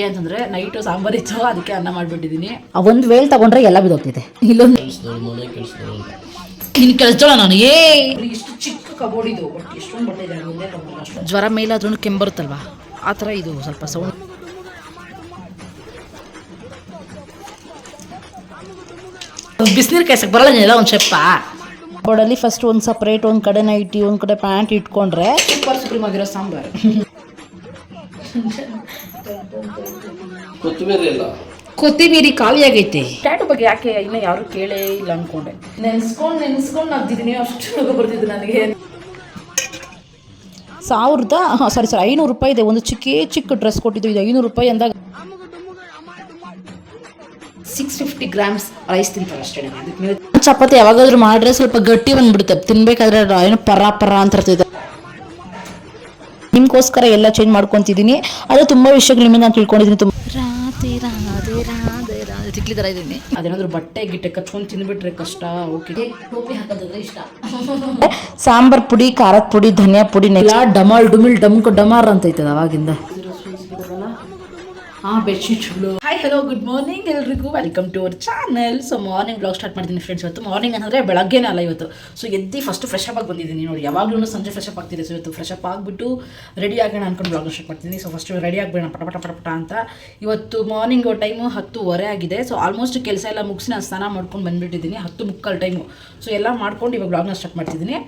ಅಂತಂದ್ರೆ ನೈಟ್ ಸಾಂಬಾರ್ ಇತ್ತು, ಅದಕ್ಕೆ ಅನ್ನ ಮಾಡ್ಬಿಟ್ಟಿದ್ದೀನಿ. ಒಂದು ವೇಳೆ ತಗೊಂಡ್ರೆ ಎಲ್ಲ ಬಿದ್ದೋಗ್ತಿದೆ. ಇಲ್ಲೊಂದು ನಿನ್ ಕೆಲಸೋಳ ನಾನು ಇಷ್ಟು ಚಿಕ್ಕ ಕಬೋರ್ಡ್ ಇದು, ಬಟ್ ಎಷ್ಟೊಂದು ಬಟ್ಟೆ ಇದೆ. ಒಂದೇ ಕಬೋರ್ಡ್ ಅಷ್ಟು. ಜ್ವರ ಮೇಲಾದ್ರೂ ಕೆಂಬರುತ್ತಲ್ವಾ, ಆ ಥರ ಇದು ಸ್ವಲ್ಪ ಸೌಂಡ್. ಬಿಸಿನೀರು ಕಾಯ್ಸಕ್ಕೆ ಬರಲ್ಲ ಎಲ್ಲ ಒಂದು ಶೆಪ್ಪ. ಕಬೋರ್ಡಲ್ಲಿ ಫಸ್ಟ್ ಒಂದು ಸಪ್ರೇಟ್, ಒಂದು ಕಡೆ ನೈಟಿ, ಒಂದು ಕಡೆ ಪ್ಯಾಂಟ್ ಇಟ್ಕೊಂಡ್ರೆ ಸೂಪರ್ ಸುಪ್ರೀಮ್ ಆಗಿರೋ ಸಾಂಬಾರು. ಕೊತ್ತಿಮೀರಿ ಖಾಲಿ ಆಗೈತೆ. ಟ್ಯಾಟು ಬಗ್ಗೆ ಯಾಕೆ ಇನ್ನೂ ಯಾರು ಕೇಳೇ ಇಲ್ಲ ಅನ್ಕೊಂಡೆ. ನೆನ್ಸ್ಕೊಂಡು ಆಗ್ತಿದ್ದೀನಿ, ಅಷ್ಟು ಬರ್ತಿದ್ದು ನನಗೆ. 500 ರೂಪಾಯಿ ಇದೆ ಒಂದು ಚಿಕ್ಕ ಡ್ರೆಸ್ ಕೊಟ್ಟಿದ್ದು. ಇದು 500 ರೂಪಾಯಿ ಅಂದಾಗ 650 ಗ್ರಾಮ್ಸ್ ರೈಸ್ ತಿಂತಾರೆ ಅಷ್ಟೇ. ಅದಕ್ಕೆ ಮೇಲೆ ಚಪಾತಿ ಯಾವಾಗಾದ್ರೂ ಮಾಡಿದ್ರೆ ಸ್ವಲ್ಪ ಗಟ್ಟಿ ಬಂದ್ಬಿಡುತ್ತೆ, ತಿನ್ಬೇಕಾದ್ರೆ ಏನೋ ಪರ ಅಂತ ಇರ್ತದೆ. ನಿಮ್ಗೋಸ್ಕರ ಎಲ್ಲ ಚೇಂಜ್ ಮಾಡ್ಕೊತಿದ್ದೀನಿ. ಅದು ತುಂಬಾ ವಿಷಯಗಳು ನಿಮ್ಮಿಂದ ನಾನು ತಿಳ್ಕೊಂಡಿದ್ದೀನಿ. ತಿಕ್ಲಿ ಥರ ಇದ್ದೀನಿ. ಅದೇನಾದ್ರೂ ಬಟ್ಟೆ ಗಿಟ್ಟೆ ಕಚ್ಕೊಂಡು ತಿಂದ್ಬಿಟ್ರೆ ಕಷ್ಟ. ಓಕೆ, ಟೋಪಿ ಹಾಕೋದಂದ್ರೆ ಇಷ್ಟ. ಸಾಂಬಾರ್ ಪುಡಿ, ಖಾರದ ಪುಡಿ, ಧನಿಯಾ ಪುಡಿ, ಎಲ್ಲ ಡಮಾಲ್ ಡುಮಿಲ್ ಡಮಾರ್ ಅಂತ ಐತದ ಅವಾಗಿಂದ. ಬೆಡ್ಶೀಟ್ಗಳು. ಹಾಯ್ ಹಲೋ ಗುಡ್ ಮಾರ್ನಿಂಗ್ ಎಲ್ರಿಗೂ, welcome to our channel. So morning blog start ಮಾಡಿದ್ದೀನಿ ಫ್ರೆಂಡ್ಸ್. ಇವತ್ತು ಮಾರ್ನಿಂಗ್ ಅಂದರೆ ಬೆಳಗ್ಗೆನೇ ಅಲ್ಲ ಇವತ್ತು. ಸೊ ಎದ್ದು ಫಸ್ಟ್ ಫ್ರೆಶ್ ಅಪ್ ಆಗಿ ಬಂದಿದ್ದೀನಿ ನೋಡಿ. ಯಾವಾಗಲೂ ಸಂಜೆ ಫ್ರೆಶ್ ಅಪ್ ಆಗ್ತಿದೆ. ಸೊ ಇವತ್ತು ಫ್ರೆಶ್ ಅಪ್ ಆಗಿಬಿಟ್ಟು ರೆಡಿ ಆಗೋಣ ಅನ್ಕೊಂಡು ಬ್ಲಾಗ್ ಸ್ಟಾರ್ಟ್ ಮಾಡ್ತೀನಿ. ಸೊ ಫಸ್ಟ್ ರೆಡಿ ಆಗಬೇಡ ಪಟ ಅಂತ. ಇವತ್ತು ಮಾರ್ನಿಂಗ್ ಟೈಮು 10:15 ಆಗಿದೆ. ಸೊ ಆಲ್ಮೋಸ್ಟ್ ಕೆಲಸ ಎಲ್ಲ ಮುಗಿಸಿ ನಾನು ಸ್ನಾನ ಮಾಡ್ಕೊಂಡು ಬಂದುಬಿಟ್ಟಿದ್ದೀನಿ. 10:45 ಟೈಮು. ಸೊ ಎಲ್ಲ ಮಾಡ್ಕೊಂಡು ಇವಾಗ ಬ್ಲಾಗ್ನ ಸ್ಟಾರ್ಟ್ ಮಾಡ್ತಿದ್ದೀನಿ.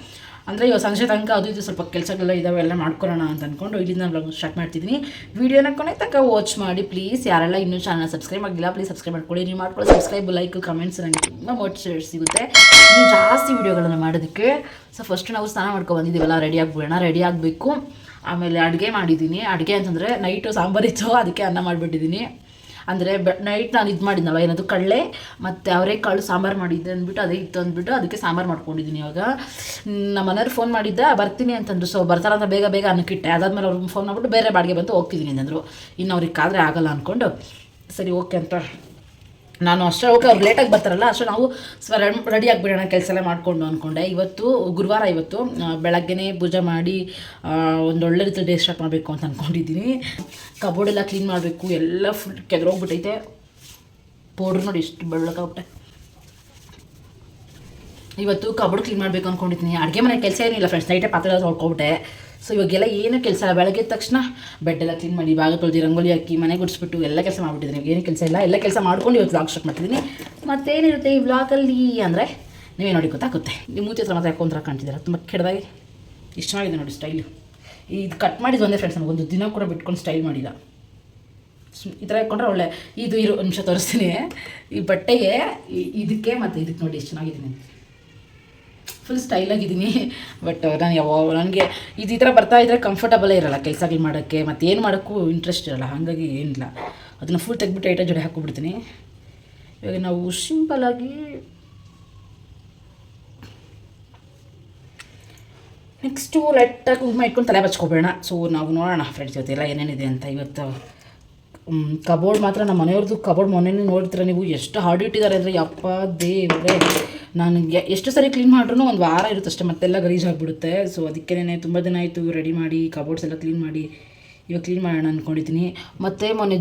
ಅಂದರೆ ಇವಾಗ ಸಂಜೆ ತನಕ ಅದು ಇದು ಸ್ವಲ್ಪ ಕೆಲಸಗಳೆಲ್ಲ ಇದ್ದಾವೆ, ಎಲ್ಲ ಮಾಡ್ಕೊಳ್ಳೋಣ ಅಂತ ಅಂದ್ಕೊಂಡು ಇಲ್ಲಿಂದ ಬ್ಲಾಗ್ ಸ್ಟಾರ್ಟ್ ಮಾಡ್ತಿದ್ದೀನಿ. ವೀಡಿಯೋನ ಕೊನೆ ತನಕ ವಾಚ್ ಮಾಡಿ ಪ್ಲೀಸ್. ಯಾರೆಲ್ಲ ಇನ್ನೂ ಚಾನಲ್ ಸಬ್ಸ್ಕ್ರೈಬ್ ಆಗಿಲ್ಲ ಪ್ಲೀಸ್ ಸಬ್ಸ್ಕ್ರೈಬ್ ಮಾಡ್ಕೊಳ್ಳಿ. ನೀವು ಮಾಡ್ಕೊಳ್ಳಿ ಸಬ್ಸ್ಕ್ರೈಬ್, ಲೈಕ್, ಕಮೆಂಟ್ಸ್ ನನಗೆ ತುಂಬ ಮೋಟಿವೇಟ್ ಸಿಗುತ್ತೆ ಇನ್ನೂ ಜಾಸ್ತಿ ವೀಡಿಯೋಗಳನ್ನು ಮಾಡೋದಕ್ಕೆ. ಸೊ ಫಸ್ಟ್ ನಾವು ಸ್ನಾನ ಮಾಡ್ಕೊಂಡು ಬಂದಿದ್ದೀವಲ್ಲ, ರೆಡಿ ಆಗಬೇಕು. ಆಮೇಲೆ ಅಡುಗೆ ಮಾಡಿದ್ದೀನಿ. ಅಡುಗೆ ಅಂತಂದರೆ ನೈಟು ಸಾಂಬಾರ್ ಇತ್ತು, ಅದಕ್ಕೆ ಅನ್ನ ಮಾಡಿಬಿಟ್ಟಿದ್ದೀನಿ. ಅಂದರೆ ನೈಟ್ ನಾನು ಇದು ಮಾಡಿದ್ನಲ್ಲ, ಏನದು ಕಡಲೆ ಮತ್ತು ಅವರೆಕಾಳು ಸಾಂಬಾರು ಮಾಡಿದ್ದೆ ಅಂದ್ಬಿಟ್ಟು ಅದೇ ಇತ್ತು ಅಂದ್ಬಿಟ್ಟು ಅದಕ್ಕೆ ಸಾಂಬಾರು ಮಾಡ್ಕೊಂಡಿದ್ದೀನಿ. ಇವಾಗ ನಮ್ಮ ಮನೆಯವ್ರು ಫೋನ್ ಮಾಡಿದ್ದೆ, ಬರ್ತೀನಿ ಅಂತಂದ್ರು. ಸೊ ಬರ್ತಾರಂತ ಬೇಗ ಅನ್ನಕ್ಕಿಟ್ಟೆ. ಅದಾದ್ಮೇಲೆ ಅವ್ರಿಗೆ ಫೋನ್ ಮಾಡಿಬಿಟ್ಟು ಬೇರೆ ಬಾಡಿಗೆ ಬಂತು ಹೋಗ್ತಿದ್ದೀನಿ ಅಂದರು. ಇನ್ನು ಅವ್ರಿಗೆ ಕಾದರೆ ಆಗಲ್ಲ ಅಂದ್ಕೊಂಡು ಸರಿ ಓಕೆ ಅಂತ ನಾನು ಅಷ್ಟೇ. ಓಕೆ, ಅವ್ರು ಲೇಟಾಗಿ ಬರ್ತಾರಲ್ಲ ಅಷ್ಟೇ ನಾವು ರೆಡಿ ಆಗಿಬಿಡೋಣ ಕೆಲಸ ಎಲ್ಲ ಮಾಡಿಕೊಂಡು ಅಂದ್ಕೊಂಡೆ. ಇವತ್ತು ಗುರುವಾರ, ಇವತ್ತು ಬೆಳಗ್ಗೆನೇ ಪೂಜೆ ಮಾಡಿ ಒಂದೊಳ್ಳೆ ರೀತಿ ಡೇ ಸ್ಟಾರ್ಟ್ ಮಾಡಬೇಕು ಅಂತ ಅಂದ್ಕೊಂಡಿದ್ದೀನಿ. ಕಬೋರ್ಡೆಲ್ಲ ಕ್ಲೀನ್ ಮಾಡಬೇಕು, ಎಲ್ಲ ಫುಲ್ ಕೆದರೋಗ್ಬಿಟ್ಟೈತೆ. ಪೌಡ್ರ್ ನೋಡಿ ಎಷ್ಟು ಬೆಳ್ಳಗಾಗ್ಬಿಟ್ಟೆ. ಇವತ್ತು ಕಬೋರ್ಡ್ ಕ್ಲೀನ್ ಮಾಡಬೇಕು ಅಂದ್ಕೊಂಡಿದ್ದೀನಿ. ಅಡುಗೆ ಮನೆ ಕೆಲಸ ಏನಿಲ್ಲ ಫ್ರೆಂಡ್ಸ್, ನೈಟೇ ಪಾತ್ರೆ ಎಲ್ಲ ತೊಳ್ಕೊಬಿಟ್ಟೆ. ಸೊ ಇವಾಗೆಲ್ಲ ಏನೂ ಕೆಲಸ ಇಲ್ಲ. ಬೆಳಗ್ಗೆ ತಕ್ಷಣ ಬೆಡ್ಡೆಲ್ಲ ಕ್ಲೀನ್ ಮಾಡಿ, ಬಾಗಿಲು ತೊಳೆದು, ರಂಗೋಲಿ ಹಾಕಿ, ಮನೆ ಗುಡಿಸ್ಬಿಟ್ಟು ಎಲ್ಲ ಕೆಲಸ ಮಾಡಿಬಿಟ್ಟಿದ್ದೀನಿ. ಏನು ಕೆಲಸ ಇಲ್ಲ, ಎಲ್ಲ ಕೆಲಸ ಮಾಡ್ಕೊಂಡು ಇವತ್ತು ವ್ಲಾಗ್ ಸ್ಟಾರ್ಟ್ ಮಾಡ್ತಿದ್ದೀನಿ. ಮತ್ತೇನಿರುತ್ತೆ ಈ ವ್ಲಾಗಲ್ಲಿ ಅಂದರೆ ನೀವೇ ನೋಡಿ ಗೊತ್ತಾಗುತ್ತೆ. ನೀವು ಮೂತಿ ಹತ್ರ ಮಾತ್ರ ಯಾಕೊಂಥರ ಕಾಣ್ತಿದ್ದೀರ, ತುಂಬ ಕೆಡದಾಗಿ. ಇಷ್ಟು ಚೆನ್ನಾಗಿದೆ ನೋಡಿ ಸ್ಟೈಲು. ಇದು ಕಟ್ ಮಾಡಿದ್ದು ಒಂದೇ ಫ್ರೆಂಡ್ಸ್, ನನಗೊಂದು ದಿನ ಕೂಡ ಬಿಟ್ಕೊಂಡು ಸ್ಟೈಲ್ ಮಾಡಿಲ್ಲ. ಈ ಥರ ಹಾಕ್ಕೊಂಡ್ರೆ ಒಳ್ಳೆ ಇದು ಒಂದು ನಿಮಿಷ ತೋರಿಸ್ತೀನಿ. ಈ ಬಟ್ಟೆಗೆ ಇದಕ್ಕೆ ಮತ್ತು ಇದಕ್ಕೆ ನೋಡಿ ಎಷ್ಟು ಚೆನ್ನಾಗಿದ್ದೀನಿ, ಫುಲ್ ಸ್ಟೈಲಾಗಿದ್ದೀನಿ. ಬಟ್ ನನಗೆ ಇದು ಈ ಥರ ಬರ್ತಾಯಿದ್ರೆ ಕಂಫರ್ಟಬಲೇ ಇರೋಲ್ಲ ಕೆಲಸಗಳು ಮಾಡೋಕ್ಕೆ, ಮತ್ತು ಏನು ಮಾಡೋಕ್ಕೂ ಇಂಟ್ರೆಸ್ಟ್ ಇರೋಲ್ಲ. ಹಾಗಾಗಿ ಏನಿಲ್ಲ, ಅದನ್ನು ಫುಲ್ ತೆಗ್ಬಿಟ್ಟು ಐಟ ಜೋಡಿ ಹಾಕ್ಕೊಬಿಡ್ತೀನಿ. ಇವಾಗ ನಾವು ಸಿಂಪಲಾಗಿ ನೆಕ್ಸ್ಟು ಲೈಟಾಗಿ ಕುಂಕುಮ ಇಟ್ಕೊಂಡು ತಲೆ ಬಚ್ಕೊಬೇಡ. ಸೊ ನಾವು ನೋಡೋಣ ಫ್ರೆಂಡ್ಸ್ ಇವತ್ತೆಲ್ಲ ಏನೇನಿದೆ ಅಂತ. ಇವತ್ತು ಕಬೋರ್ಡ್ ಮಾತ್ರ ನಮ್ಮ ಮನೆಯವ್ರದ್ದು ಕಬೋರ್ಡ್ ಮೊನ್ನೆ ನೋಡ್ತೀರ ನೀವು, ಎಷ್ಟು ಹಾರ್ಡ್ ಇಟ್ಟಿದ್ದಾರೆ ಅಂದರೆ ಯಪ್ಪ ದೇವ್ರೆ. ನನಗೆ ಎಷ್ಟು ಸರಿ ಕ್ಲೀನ್ ಮಾಡ್ರೂ ಒಂದು ವಾರ ಇರುತ್ತೆ ಅಷ್ಟೇ, ಮತ್ತೆಲ್ಲ ಗಲೀಜು ಆಗಿಬಿಡುತ್ತೆ. ಸೊ ಅದಕ್ಕೇ ತುಂಬ ದಿನ ಆಯಿತು ರೆಡಿ ಮಾಡಿ ಕಬೋರ್ಡ್ಸ್ ಎಲ್ಲ ಕ್ಲೀನ್ ಮಾಡಿ. ಇವಾಗ ಕ್ಲೀನ್ ಮಾಡೋಣ ಅಂದ್ಕೊಂಡಿದ್ದೀನಿ. ಮತ್ತು ಮೊನ್ನೆ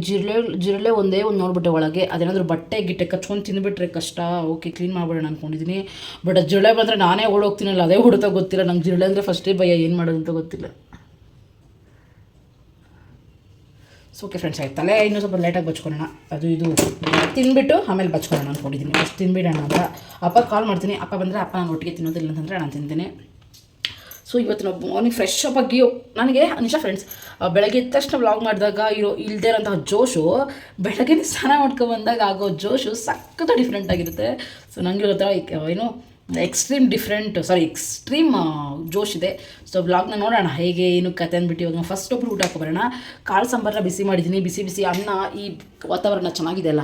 ಜಿರಳೆ ಒಂದೇ ಒಂದು ನೋಡ್ಬಿಟ್ಟೆ ಒಳಗೆ, ಅದೇನಾದರೂ ಬಟ್ಟೆ ಗಿಟ್ಟೆ ಕಚ್ಕೊಂಡು ತಿಂದುಬಿಟ್ರೆ ಕಷ್ಟ. ಓಕೆ, ಕ್ಲೀನ್ ಮಾಡ್ಬಿಡೋಣ ಅಂದ್ಕೊಂಡಿದ್ದೀನಿ. ಬಟ್ ಅದು ಜಿರಳೆ ಬಂದರೆ ನಾನೇ ಓಡೋಗ್ತೀನಲ್ಲ, ಅದೇ ಹೊಡ್ತಾ ಗೊತ್ತಿಲ್ಲ ನಂಗೆ. ಜಿರಳೆ ಅಂದರೆ ಫಸ್ಟೇ ಭಯ, ಏನು ಮಾಡೋದು ಅಂತ ಗೊತ್ತಿಲ್ಲ. ಸೊ ಓಕೆ ಫ್ರೆಂಡ್ಸ್, ಆಯ್ತು. ತಲೆ ಇನ್ನೂ ಸ್ವಲ್ಪ ಲೇಟಾಗಿ ಬಚ್ಕೊಳ್ಳೋಣ, ಅದು ಇದು ತಿಂದುಬಿಟ್ಟು ಆಮೇಲೆ ಬಚ್ಕೊಳ್ಳೋಣ ಅಂದ್ಕೊಂಡಿದ್ದೀನಿ. ಅಷ್ಟು ತಿನ್ಬಿಡೋಣ ಅಂತ ಅಪ್ಪ ಕಾಲ್ ಮಾಡ್ತೀನಿ. ಅಪ್ಪ ಬಂದರೆ ಅಪ್ಪ ನಾನು ಒಟ್ಟಿಗೆ ತಿನ್ನೋದಿಲ್ಲ ಅಂತಂದರೆ ನಾನು ತಿಂತೀನಿ. ಸೊ ಇವತ್ತು ನಾವು ಮಾರ್ನಿಂಗ್ ಫ್ರೆಶ್ ಅಪ್ ಆಗಿ ನನಗೆ ನಿಜ ಫ್ರೆಂಡ್ಸ್, ಬೆಳಗ್ಗೆ ಎದ್ದ ತಕ್ಷಣ ವ್ಲಾಗ್ ಮಾಡಿದಾಗ ಇಲ್ಲದೇ ಇರೋಂತಹ ಜೋಶು ಬೆಳಗ್ಗೆ ಸ್ನಾನ ಮಾಡ್ಕೊಂಡು ಬಂದಾಗ ಆಗೋ ಜೋಶು ಸಖತ್ತು ಡಿಫ್ರೆಂಟ್ ಆಗಿರುತ್ತೆ. ಸೊ ನನಗೆ ಗೊತ್ತಾ ಏನು ಎಕ್ಸ್ಟ್ರೀಮ್ ಜೋಶ್ ಇದೆ. ಸೊ ವ್ಲಾಗ್ನ ನೋಡೋಣ ಹೇಗೆ ಏನು ಕತೆ ಅಂದ್ಬಿಟ್ಟು ಇವಾಗ ಫಸ್ಟ್ ಒಬ್ಬರು ಊಟ ಹಾಕೊಬರೋಣ. ಕಾಳು ಸಾಂಬಾರನ್ನ ಬಿಸಿ ಮಾಡಿದ್ದೀನಿ, ಬಿಸಿ ಅನ್ನ. ಈ ವಾತಾವರಣ ಚೆನ್ನಾಗಿದೆ ಅಲ್ಲ,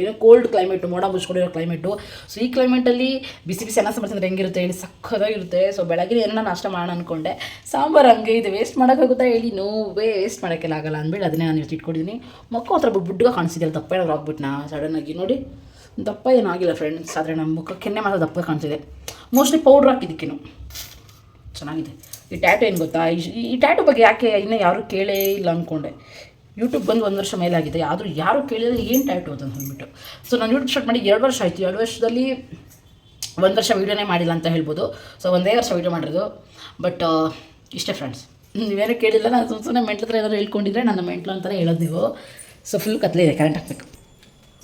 ಏನೋ ಕೋಲ್ಡ್ ಕ್ಲೈಮೇಟು, ಮೋಡ ಮುಚ್ಕೊಂಡಿರೋ ಕ್ಲೈಮೇಟು. ಸೊ ಈ ಕ್ಲೈಮೇಟಲ್ಲಿ ಬಿಸಿ ಅನ್ನ ಸಾಂಬಾರು ತಿಂದರೆ ಹೆಂಗಿರುತ್ತೆ ಹೇಳಿ, ಸಕ್ಕದಾಗಿರುತ್ತೆ. ಸೊ ಬೆಳಗ್ಗೆ ಏನೋ ನಾಷ್ಟ ಮಾಡೋಣ ಅಂದ್ಕೊಂಡೆ, ಸಾಂಬಾರು ಹಂಗೆ ಇದೆ, ವೇಸ್ಟ್ ಮಾಡೋಕ್ಕಾಗುತ್ತಾ ಹೇಳಿ, ವೇಸ್ಟ್ ಮಾಡೋಕ್ಕೆಲ್ಲ ಆಗಲ್ಲ ಅಂದ್ಬಿಟ್ಟು ಅದನ್ನೇ ನಾನು ಇಟ್ಕೊಂಡಿದ್ದೀನಿ. ಮಕ್ಕ ಒಂಥರ ಬುಡ್ಡುಗ ಕಾಣಿಸ್ತಿದ್ದಲ್ಲ, ದಪ್ಪ ಏನಾದ್ರು ಆಗ್ಬಿಟ್ಟು ಸಡನ್ನಾಗಿ ನೋಡಿ. ದಪ್ಪ ಏನಾಗಿಲ್ಲ ಫ್ರೆಂಡ್ಸ್, ಆದರೆ ನಮ್ಮ ಮುಖ ಕೆನ್ನೆ ಮಾತ್ರ ದಪ್ಪ ಕಾಣ್ತಿದೆ. ಮೋಸ್ಟ್ಲಿ ಪೌಡ್ರ್ ಹಾಕಿದ್ದಕ್ಕೇನು ಚೆನ್ನಾಗಿದೆ. ಈ ಟ್ಯಾಟು ಏನು ಗೊತ್ತಾ, ಈ ಟ್ಯಾಟು ಬಗ್ಗೆ ಯಾಕೆ ಇನ್ನೂ ಯಾರೂ ಕೇಳೇ ಇಲ್ಲ ಅಂದ್ಕೊಂಡೆ. ಯೂಟ್ಯೂಬ್ ಬಂದು 1 ವರ್ಷ ಮೇಲಾಗಿದೆ, ಆದರೂ ಯಾರು ಕೇಳಿದರೆ ಏನು ಟೈಟು ಅಂತ ಅಂದ್ಬಿಟ್ಟು. ಸೊ ನಾನು ಯೂಟ್ಯೂಬ್ ಸ್ಟಾರ್ಟ್ ಮಾಡಿ 2 ವರ್ಷ ಆಯಿತು. 2 ವರ್ಷದಲ್ಲಿ 1 ವರ್ಷ ವೀಡಿಯೋನೇ ಮಾಡಿಲ್ಲ ಅಂತ ಹೇಳ್ಬೋದು. ಸೊ 1 ವರ್ಷ ವೀಡಿಯೋ ಮಾಡಿರೋದು. ಬಟ್ ಇಷ್ಟೇ ಫ್ರೆಂಡ್ಸ್, ನೀವೇನೋ ಕೇಳಿಲ್ಲ. ನಾನು ಸುಮ್ಮನೆ ಮೆಂಟ್ಲ ಹತ್ರ ಏನಾದ್ರು ಹೇಳ್ಕೊಂಡಿದ್ರೆ ನನ್ನ ಮೆಂಟ್ಲು ಅಂತಲೇ ಹೇಳೋದು ನೀವು. ಸೊ ಫುಲ್ ಕತ್ಲೆ ಇದೆ, ಕರೆಂಟ್ ಹಾಕ್ಬೇಕು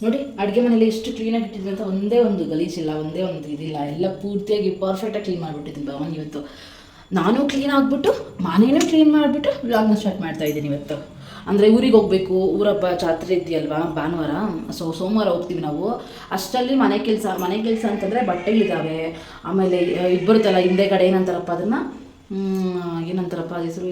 ನೋಡಿ. ಅಡುಗೆ ಮನೇಲಿ ಎಷ್ಟು ಕ್ಲೀನಾಗಿ ಇಟ್ಟಿದ್ವಿ ಅಂತ ಒಂದೇ ಒಂದು ಗಲೀಜಿಲ್ಲ, ಒಂದೇ ಒಂದು ಇದಿಲ್ಲ, ಎಲ್ಲ ಪೂರ್ತಿಯಾಗಿ ಪರ್ಫೆಕ್ಟಾಗಿ ಕ್ಲೀನ್ ಮಾಡಿಬಿಟ್ಟಿದ್ದೀನಿ ಭವನ್ ಇವತ್ತು. ನಾನು ಕ್ಲೀನ್ ಆಗಿಬಿಟ್ಟು ಮನೇನೂ ಕ್ಲೀನ್ ಮಾಡಿಬಿಟ್ಟು ವ್ಲಾಗ್ನ ಸ್ಟಾರ್ಟ್ ಮಾಡ್ತಾಯಿದ್ದೀನಿ ಇವತ್ತು. ಅಂದರೆ ಊರಿಗೆ ಹೋಗಬೇಕು, ಊರಬ್ಬ ಜಾತ್ರೆ ಇದೆಯಲ್ವಾ ಭಾನುವಾರ. ಸೊ ಸೋಮವಾರ ಹೋಗ್ತೀವಿ ನಾವು. ಅಷ್ಟರಲ್ಲಿ ಮನೆ ಕೆಲಸ ಅಂತಂದರೆ ಬಟ್ಟೆಗಳಿದ್ದಾವೆ. ಆಮೇಲೆ ಇದು ಬರುತ್ತಲ್ಲ ಹಿಂದೆಗಡೆ ಏನಂತಾರಪ್ಪ ಅದನ್ನು, ಏನಂತಾರಪ್ಪ ಹೆಸರು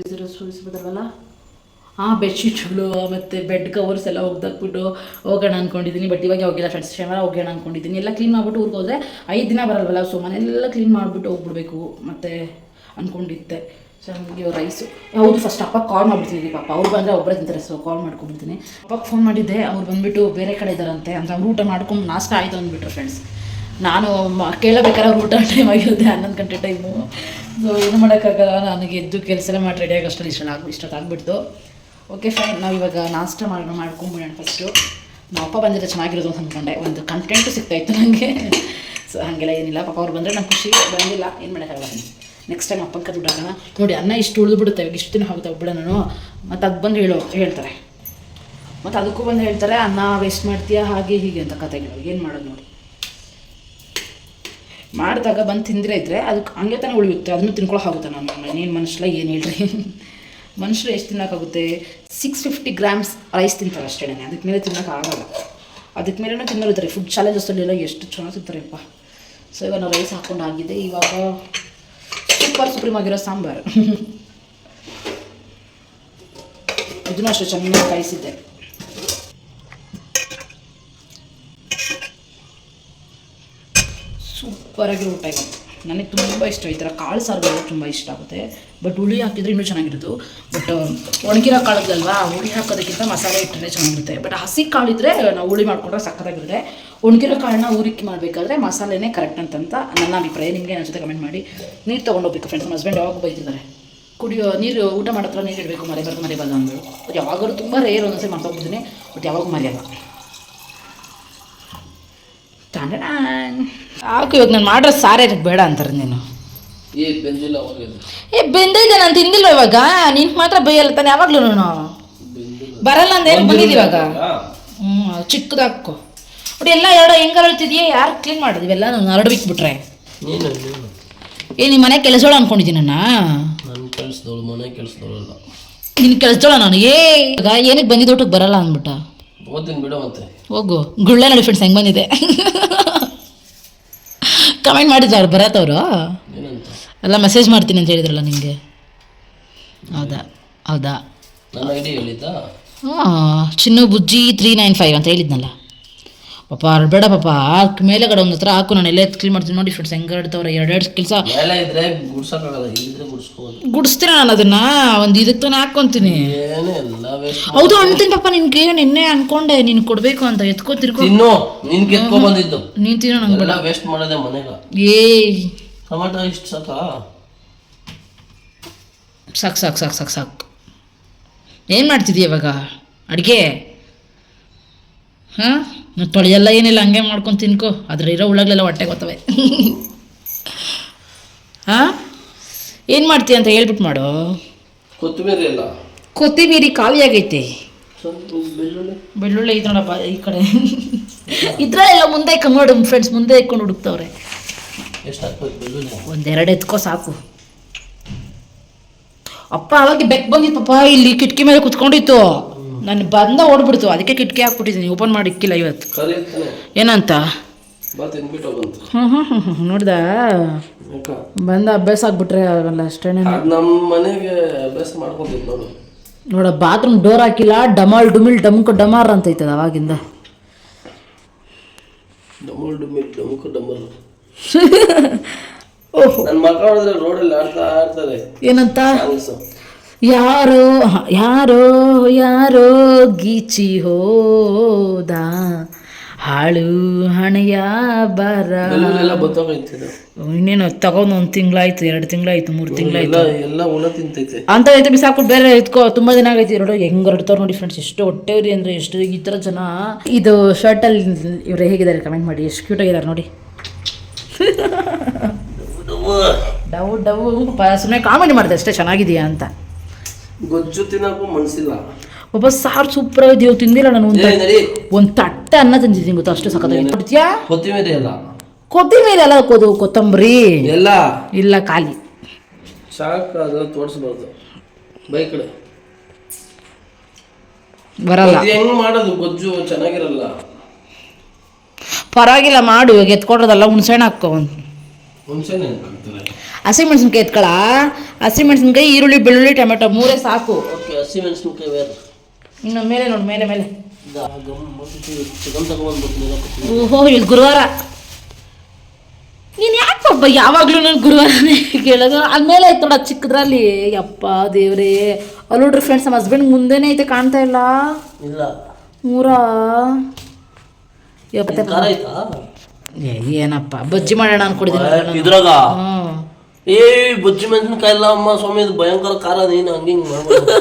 ಬೆಡ್ಶೀಟ್ಗಳು ಮತ್ತು ಬೆಡ್ ಕವರ್ಸ್ ಎಲ್ಲ ಒಗ್ದಾಕ್ಬಿಟ್ಟು ಹೋಗೋಣ ಅಂದ್ಕೊಂಡಿದ್ದೀನಿ. ಬಟ್ ಇವಾಗ ಹೋಗಿಲ್ಲ ಫ್ರೆಂಡ್ಸ್, ಶನಿವಾರ ಹೋಗೋಣ ಅಂದ್ಕೊಂಡಿದ್ದೀನಿ. ಎಲ್ಲ ಕ್ಲೀನ್ ಮಾಡಿಬಿಟ್ಟು ಊರಿಗೆ ಹೋದರೆ 5 ದಿನ ಬರಲ್ವಲ್ಲ. ಸೊ ಮನೆಯೆಲ್ಲ ಕ್ಲೀನ್ ಮಾಡಿಬಿಟ್ಟು ಹೋಗ್ಬಿಡ್ಬೇಕು ಮತ್ತು ಅಂದ್ಕೊಂಡಿದ್ದೆ. ಸೊ ನಮಗೆ ರೈಸು ಹೌದು, ಫಸ್ಟ್ ಅಪ್ಪಗೆ ಕಾಲ್ ಮಾಡಿಬಿಡ್ತೀನಿ. ಪಾಪ ಅವ್ರು ಬಂದರೆ ಒಬ್ಬರೇ ತಿಂತಾರೆ. ಸೊ ಕಾಲ್ ಮಾಡ್ಕೊಂಡ್ಬಿಡ್ತೀನಿ. ಅಪ್ಪಗೆ ಫೋನ್ ಮಾಡಿದ್ದೆ, ಅವ್ರು ಬಂದುಬಿಟ್ಟು ಬೇರೆ ಕಡೆ ಇದ್ದಾರಂತೆ. ಅಂತ ಅವ್ರು ಊಟ ಮಾಡ್ಕೊಂಡು ನಾಷ್ಟ ಆಯಿತು ಅಂದ್ಬಿಟ್ರು ಫ್ರೆಂಡ್ಸ್. ನಾನು ಕೇಳಬೇಕಾದ್ರೆ ಅವ್ರು ಊಟ ಟೈಮ್ ಆಗಿರುತ್ತೆ, 11 ಗಂಟೆ ಟೈಮು. ಸೊ ಏನು ಮಾಡೋಕ್ಕಾಗಲ್ಲ, ನನಗೆ ಎದ್ದು ಕೆಲಸ ಎಲ್ಲ ಮಾಡಿ ರೆಡಿಯಾಗಿ ಅಷ್ಟರಲ್ಲಿ ಇಷ್ಟೊತ್ತಾಗ್ಬಿಡ್ತು. ಓಕೆ ಫೈನ್, ನಾವು ಇವಾಗ ನಾಷ್ಟ ಮಾಡ್ಕೊಂಬಿಡೋಣ ಫಸ್ಟು. ನಮ್ಮ ಅಪ್ಪ ಬಂದಿದ್ರೆ ಚೆನ್ನಾಗಿರೋದು ಅಂತ ಅಂದ್ಕೊಂಡೆ, ಒಂದು ಕಂಟೆಂಟು ಸಿಗ್ತಾಯಿತ್ತು ನನಗೆ. ಸೊ ಹಾಗೆಲ್ಲ ಏನಿಲ್ಲ, ಪಾಪ ಅವ್ರು ಬಂದರೆ ನಾನು ಖುಷಿ, ಬಂದಿಲ್ಲ ಏನು ಮಾಡೋಕ್ಕಾಗಲ್ಲ. ನೆಕ್ಸ್ಟ್ ಟೈಮ್ ಅಪ್ಪನ ಕದ್ದು ಬಿಡೋಣ. ನೋಡಿ ಅನ್ನ ಇಷ್ಟು ಉಳಿದ್ಬಿಡುತ್ತೆ, ಇವಾಗ ಇಷ್ಟು ದಿನ ಆಗುತ್ತೆ ಒಬ್ಬಳೆ ನಾನು. ಮತ್ತು ಅದು ಬಂದು ಹೇಳ್ತಾರೆ, ಮತ್ತು ಅದಕ್ಕೂ ಬಂದು ಹೇಳ್ತಾರೆ ಅನ್ನ ವೇಸ್ಟ್ ಮಾಡ್ತೀಯಾ ಹಾಗೆ ಹೀಗೆ ಅಂತ ಕತೆಗಳು. ಏನು ಮಾಡೋದು ನೋಡಿ, ಮಾಡಿದಾಗ ಬಂದು ತಿಂದರೆ ಇದ್ದರೆ ಅದಕ್ಕೆ ಹಂಗೆ ತಾನೇ ಉಳಿಯುತ್ತೆ. ಅದನ್ನು ತಿನ್ಕೊಳ್ಳೋಕ್ಕಾಗುತ್ತೆ. ನಾನು ಏನು ಮನುಷ್ಯಲ್ಲ, ಏನು ಹೇಳ್ರಿ, ಮನುಷ್ಯರು ಎಷ್ಟು ತಿನ್ನೋಕ್ಕಾಗುತ್ತೆ? 650 ಗ್ರಾಮ್ಸ್ ರೈಸ್ ತಿಂತಾರೆ ಅಷ್ಟೇ. ಅದಕ್ಕೆ ಮೇಲೆ ತಿನ್ನೋಕ್ಕಾಗಲ್ಲ. ಅದಕ್ಕೆ ಮೇಲೇ ತಿನ್ನೋರಿದ್ದಾರೆ. ಫುಡ್ ಚಾಲೆಂಜಸ್ಸಲ್ಲೆಲ್ಲ ಎಷ್ಟು ಚೆನ್ನಾಗಿ ತಿಂತಾರೆಪ್ಪ. ಸೊ ಇವಾಗ ನಾವು ರೈಸ್ ಹಾಕ್ಕೊಂಡು ಆಗಿದೆ. ಇವಾಗ ಸುಪ್ರೀಮ್ ಆಗಿರೋ ಸಾಂಬಾರು ಇದನ್ನೂ ಅಷ್ಟೇ ಚೆನ್ನಾಗಿ ಕಾಯಿಸಿದ್ದೆ. ಸೂಪರಾಗಿರೋ ಊಟ ಇದೆ. ನನಗೆ ತುಂಬ ಇಷ್ಟ. ಈ ಥರ ಕಾಳು ಸಾರುಗಳು ತುಂಬ ಇಷ್ಟ ಆಗುತ್ತೆ. ಬಟ್ ಹುಳಿ ಹಾಕಿದರೆ ಇನ್ನೂ ಚೆನ್ನಾಗಿರೋದು. ಬಟ್ ಒಣಗಿರೋ ಕಾಳುಗಳಲ್ವಾ, ಹುಳಿ ಹಾಕೋದಕ್ಕಿಂತ ಮಸಾಲೆ ಇಟ್ಟರೆ ಚೆನ್ನಾಗಿರುತ್ತೆ. ಬಟ್ ಹಸಿ ಕಾಳಿದ್ರೆ ನಾವು ಹುಳಿ ಮಾಡಿಕೊಂಡ್ರೆ ಸಕ್ಕತ್ತಾಗಿರುತ್ತೆ. ಒಣಗಿರೋ ಕಾಳನ್ನ ಊರಿಕೆ ಮಾಡಬೇಕಾದ್ರೆ ಮಸಾಲೆನೇ ಕರೆಕ್ಟ್ ಅಂತ ನನ್ನ ಅಭಿಪ್ರಾಯ. ನಿಮಗೆ ನನ್ನ ಜೊತೆ ಕಮೆಂಟ್ ಮಾಡಿ. ನೀರು ತೊಗೊಂಡೋಗ್ಬೇಕು ಫ್ರೆಂಡ್ಸ್. ನಮ್ಮ ಹಸ್ಬೆಂಡ್ ಯಾವಾಗ ಬೈತಿದ್ದಾರೆ, ಕುಡಿಯೋ ನೀರು ಊಟ ಮಾಡತ್ರ ನೀರು ಇಡಬೇಕು, ಮರಿಬಾರ್ದು ಅಂದರು. ಬಟ್ ಯಾವಾಗಾದ್ರೂ ತುಂಬ ರೇರ್ ಒಂದೊಂದ್ಸರಿ ಮಾಡ್ಕೊಂಡ್ಬಿಡ್ತೀನಿ. ಬಟ್ ಯಾವಾಗ ಮರೆಯಲ್ಲ. ಹಾಕು ಇವಾಗ ನಾನು ಮಾಡೋ ಸಾರೇ ಬೇಡ ಅಂತಾರೆ. ನೀನು ಬೆಂದಿದ್ದೆ, ನಾನು ತಿಂದಿಲ್ವ ಇವಾಗ. ನೀನು ಮಾತ್ರ ಬೈಯಲ್ಲ ತಾನೆ ಯಾವಾಗ್ಲೂ. ಬರಲ್ಲ ಅಂದೇನು ಬಂದಿದ್ದು ಇವಾಗ. ಚಿಕ್ಕದಾಕೋ ನೋಡಿ. ಎಲ್ಲ ಹೆಂಗಾರ ಹೇಳ್ತಿದ್ಯಾ? ಯಾರು ಕ್ಲೀನ್ ಮಾಡೋದು ಇವೆಲ್ಲ? ನಾನು ಹರಡ್ಬಿಟ್ಬಿಟ್ರೆ ನಿಮ್ಮ ಮನೆ ಕೆಲಸೋಳ ಅನ್ಕೊಂಡಿದ್ದೀನಿ ನಾನು. ನಿನ್ನ ಕೆಲಸೋಳ ನಾನು. ಏನಕ್ಕೆ ಬಂದಿದ್ದು ಊಟಕ್ಕೆ ಬರಲ್ಲ ಅಂದ್ಬಿಟ್ಟ. ಹೋಗು ಗುಳ್ಳೆ ನೋಡಿ ಫ್ರೆಂಡ್ಸ್ ಹೆಂಗೆ ಬಂದಿದೆ. ಕಮೆಂಟ್ ಮಾಡಿದ್ರು ಅವ್ರು ಬರತ್ತವರು ಎಲ್ಲ ಮೆಸೇಜ್ ಮಾಡ್ತೀನಿ ಅಂತ ಹೇಳಿದ್ರಲ್ಲ ನಿಮಗೆ. ಹೌದಾ ಹಾಂ, ಚಿನ್ನು ಬುಜ್ಜಿ 395 ಅಂತ ಹೇಳಿದ್ನಲ್ಲ. ಪಾಪ ಅರ್ಬೇಡ ಪಾಪ. ಮೇಲೆ ಕಡೆ ಒಂದು ಹತ್ರ ಹಾಕು, ನಾನು ಎಲ್ಲ ಕ್ಲೀನ್ ಮಾಡ್ತೀನಿ. ನೋಡಿ ಫ್ರೆಂಡ್ಸ್ ಹೆಂಗೆ ಇಡ್ತಾವ್ರೆ. 2 ಕೆಲಸ ಗುಡಿಸ್ತೀರ. ನಾನು ಅದನ್ನ ಒಂದು ಇದಕ್ಕೆ ತಾನೇ ಹಾಕ್ಕೊಂತೀನಿ. ಹೌದು ಅಣ್ತೀನಿ ಪಾಪ. ನಿನ್ಗೆ ನಿನ್ನೆ ಅನ್ಕೊಂಡೆ ನೀನು ಕೊಡಬೇಕು ಅಂತ. ಎತ್ಕೋ ತಿರ್ಕೊ ನೀನು ತಿನ್ನೋ. ನಂಗೆ ಸಾಕು. ಏನು ಮಾಡ್ತಿದ್ದೀಯ ಇವಾಗ ಅಡುಗೆ? ಹಾಂ, ತೊಳೆಯಲ್ಲ ಏನಿಲ್ಲ, ಹಂಗೆ ಮಾಡ್ಕೊಂಡು ತಿನ್ಕೋ. ಅದ್ರ ಇರೋ ಹುಳಗಳೆಲ್ಲ ಹೊಟ್ಟೆಗೆ ಹೋಗ್ತವೆ. ಹಾಂ, ಏನು ಮಾಡ್ತೀಯ ಅಂತ ಹೇಳ್ಬಿಟ್ಟು ಮಾಡು. ಕೊತ್ತಿಮೀರಿ ಖಾಲಿ ಆಗೈತೆ. ಬೆಳ್ಳುಳ್ಳಿ ಐತೆ ನೋಡಪ್ಪ ಈ ಕಡೆ. ಇದ್ರಲ್ಲೆಲ್ಲ ಮುಂದೆ ಇಕ್ಕೊಂಡು ನೋಡು ಫ್ರೆಂಡ್ಸ್, ಮುಂದೆ ಇಕ್ಕೊಂಡು ಹುಡುಕ್ತವ್ರೆ. 1-2 ಎತ್ಕೋ ಸಾಕು. ಅಪ್ಪ ಅವಾಗ ಬೆಕ್ ಬಂದಿತ್ತು ಪಾಪ. ಇಲ್ಲಿ ಕಿಟಕಿ ಮೇಲೆ ಕುತ್ಕೊಂಡಿತ್ತು. ನಾನು ಬಂದ ಓಡ್ಬಿಡ್ತು. ಅದಕ್ಕೆ ಕಿಟಕಿ ಹಾಕ್ಬಿಟ್ಟಿದ್ದೀನಿ. ಓಪನ್ ಮಾಡಿ ಇಕ್ಕಿಲ್ಲ ಇವತ್ತು. ಏನಂತ ನೋಡ್ದ ಬಂದ ಅಭ್ಯಾಸ ಆಗ್ಬಿಟ್ರೆ ಆಗಲ್ಲ ಅಷ್ಟೇ. ನೋಡ ಬಾತ್ರೂಮ್ ಡೋರ್ ಹಾಕಿಲ್ಲ. ಡಮಾಲ್ ಡುಮಿಲ್ ಡಮುಕ್ ಡಮಾರ್ ಅಂತ ಐತದ ಅವಾಗಿಂದ. ಏನಂತ ಯಾರೋ ಯಾರೋ ಯಾರೋ ಗೀಚಿ ಹೋದ ಹಾಳು ಹಣೆಯ ಬರ. ಎಲ್ಲ ಬತ್ತೋಗೈತಿದೆ. ಇನ್ನೇನು ತಗೊಂಡು 1 ತಿಂಗಳಾಯ್ತು, 2 ತಿಂಗಳಾಯ್ತು, 3 ತಿಂಗಳಾಯ್ತು. ಎಲ್ಲ ಹುಳ ತಿಂತೈತೆ ಅಂತ ಐತೆ ಬಿಸಾಕ್ಬಿಟ್ಟು ಬೇರೆ ಎತ್ಕೋ. ತುಂಬ ದಿನ ಆಗೈತಿ ನೋಡು ಹೆಂಗೆ ಹೊರಡ್ತಾವ್ರು ನೋಡಿ ಫ್ರೆಂಡ್ಸ್. ಎಷ್ಟು ಹೊಟ್ಟೆವ್ರಿ ಅಂದರೆ ಎಷ್ಟು ಈ ಥರ ಜನ. ಇದು ಶರ್ಟಲ್ಲಿ ಇವ್ರು ಹೇಗಿದ್ದಾರೆ ಕಮೆಂಟ್ ಮಾಡಿ, ಎಷ್ಟು ಕ್ಯೂಟ್ ಆಗಿದ್ದಾರೆ ನೋಡಿ. ಡವ್ ಡವ್ ಸುಮ್ಮನೆ ಕಾಮಿಡಿ ಮಾಡಿದೆ ಅಷ್ಟೇ, ಚೆನ್ನಾಗಿದೆಯಾ ಅಂತ. ಗೊಜ್ಜು ತಿನ್ನಕ್ಕೂ ಮನ್ಸಿಲ್ಲ. ಒಬ್ಬ ಸಾರು ಸೂಪರ್ ಆಗಿದೆಯೋ, ತಿಂದಿಲ್ಲ ನಾನು. ಒಂದು ತಟ್ಟೆ ಅನ್ನ ತಿಂದಿದ್ದೀನಿ ಗೊತ್ತಾ, ಅಷ್ಟು ಸಖತ್ತಾಗಿ. ಕೊಡ್ತೀಯಾ? ಕೊತ್ತಿಮೀರಿ ಅಲ್ಲ, ಕೊತ್ತಿಮೀರಿ ಎಲ್ಲ ಕೊತ್ತಂಬರಿ ಎಲ್ಲ ಇಲ್ಲ, ಖಾಲಿ ಸಾಕು. ಅದು ತೋರಿಸ್ಬಾರ್ದು ಬೈ ಕಡೆ ಬರಲ್ಲ. ಹೆಂಗ್ ಮಾಡೋದು ಗೊಜ್ಜು ಚೆನ್ನಾಗಿರಲ್ಲ. ಪರವಾಗಿಲ್ಲ ಮಾಡು. ಇವಾಗ ಎತ್ಕೊಡ್ರದಲ್ಲ, ಹುಣ್ಸೆಹಣ್ಣು ಹಾಕೋ. ಹುಣ್ಸೆಹಣ್ಣು ಹಾಕ್ತಾರೆ. ಹಸಿಮೆಣಸಿನ್ಕಾಯಿ ಎತ್ಕೊಳ. ಹಸಿಮೆಣಸಿನ್ಕಾಯಿ, ಈರುಳ್ಳಿ, ಬೆಳ್ಳುಳ್ಳಿ, ಟೊಮೆಟೊ 3 ಸಾಕು. ಓಕೆ, ಹಸಿಮೆಣಸಿನ್ಕಾಯಿ ಬೇರೆ. ಇನ್ನು ಮೇಲೆ ನೋಡಿ, ಮೇಲೆ ಮೇಲೆ. ಚಿಕನ್ ತಗೊಂಡ್ಬಂದ್ಬಿಟ್ಟು. ಓಹೋ, ಇದು ಗುರುವಾರ. ನೀನು ಯಾಕಪ್ಪ ಯಾವಾಗಲೂ ನಾನು ಗುರುವಾರನೇ ಕೇಳೋದು? ಅಲ್ಲಿ ಮೇಲೆ ಆಯ್ತು ನೋಡ ಚಿಕ್ಕದ್ರಲ್ಲಿ. ಯಪ್ಪ ದೇವ್ರೇ, ಅಲ್ಲಿ ನೋಡ್ರಿ ಫ್ರೆಂಡ್ಸ್, ನಮ್ಮ ಹಸ್ಬೆಂಡ್ ಮುಂದೆನೇ ಐತೆ, ಕಾಣ್ತಾ ಇಲ್ಲ. ಇಲ್ಲ ಮೂರಾ ಏನಪ್ಪ ಬಜ್ಜಿ ಮಾಡೋಣ ಅನ್ಕೊಡಿದ್ದೀನಿ ಇದ್ರಾಗ. ಹ್ಞೂ ಬಜ್ಜಿ ಮೆಣಸಿನ್ಕಾಯಿ ಇಲ್ಲ ಅಮ್ಮ ಸ್ವಾಮಿ, ಇದು ಭಯಂಕರ ಖಾರ. ನೀನು ಹಂಗೆ ಹಿಂಗೆ ಮಾಡ್ಬೋದು.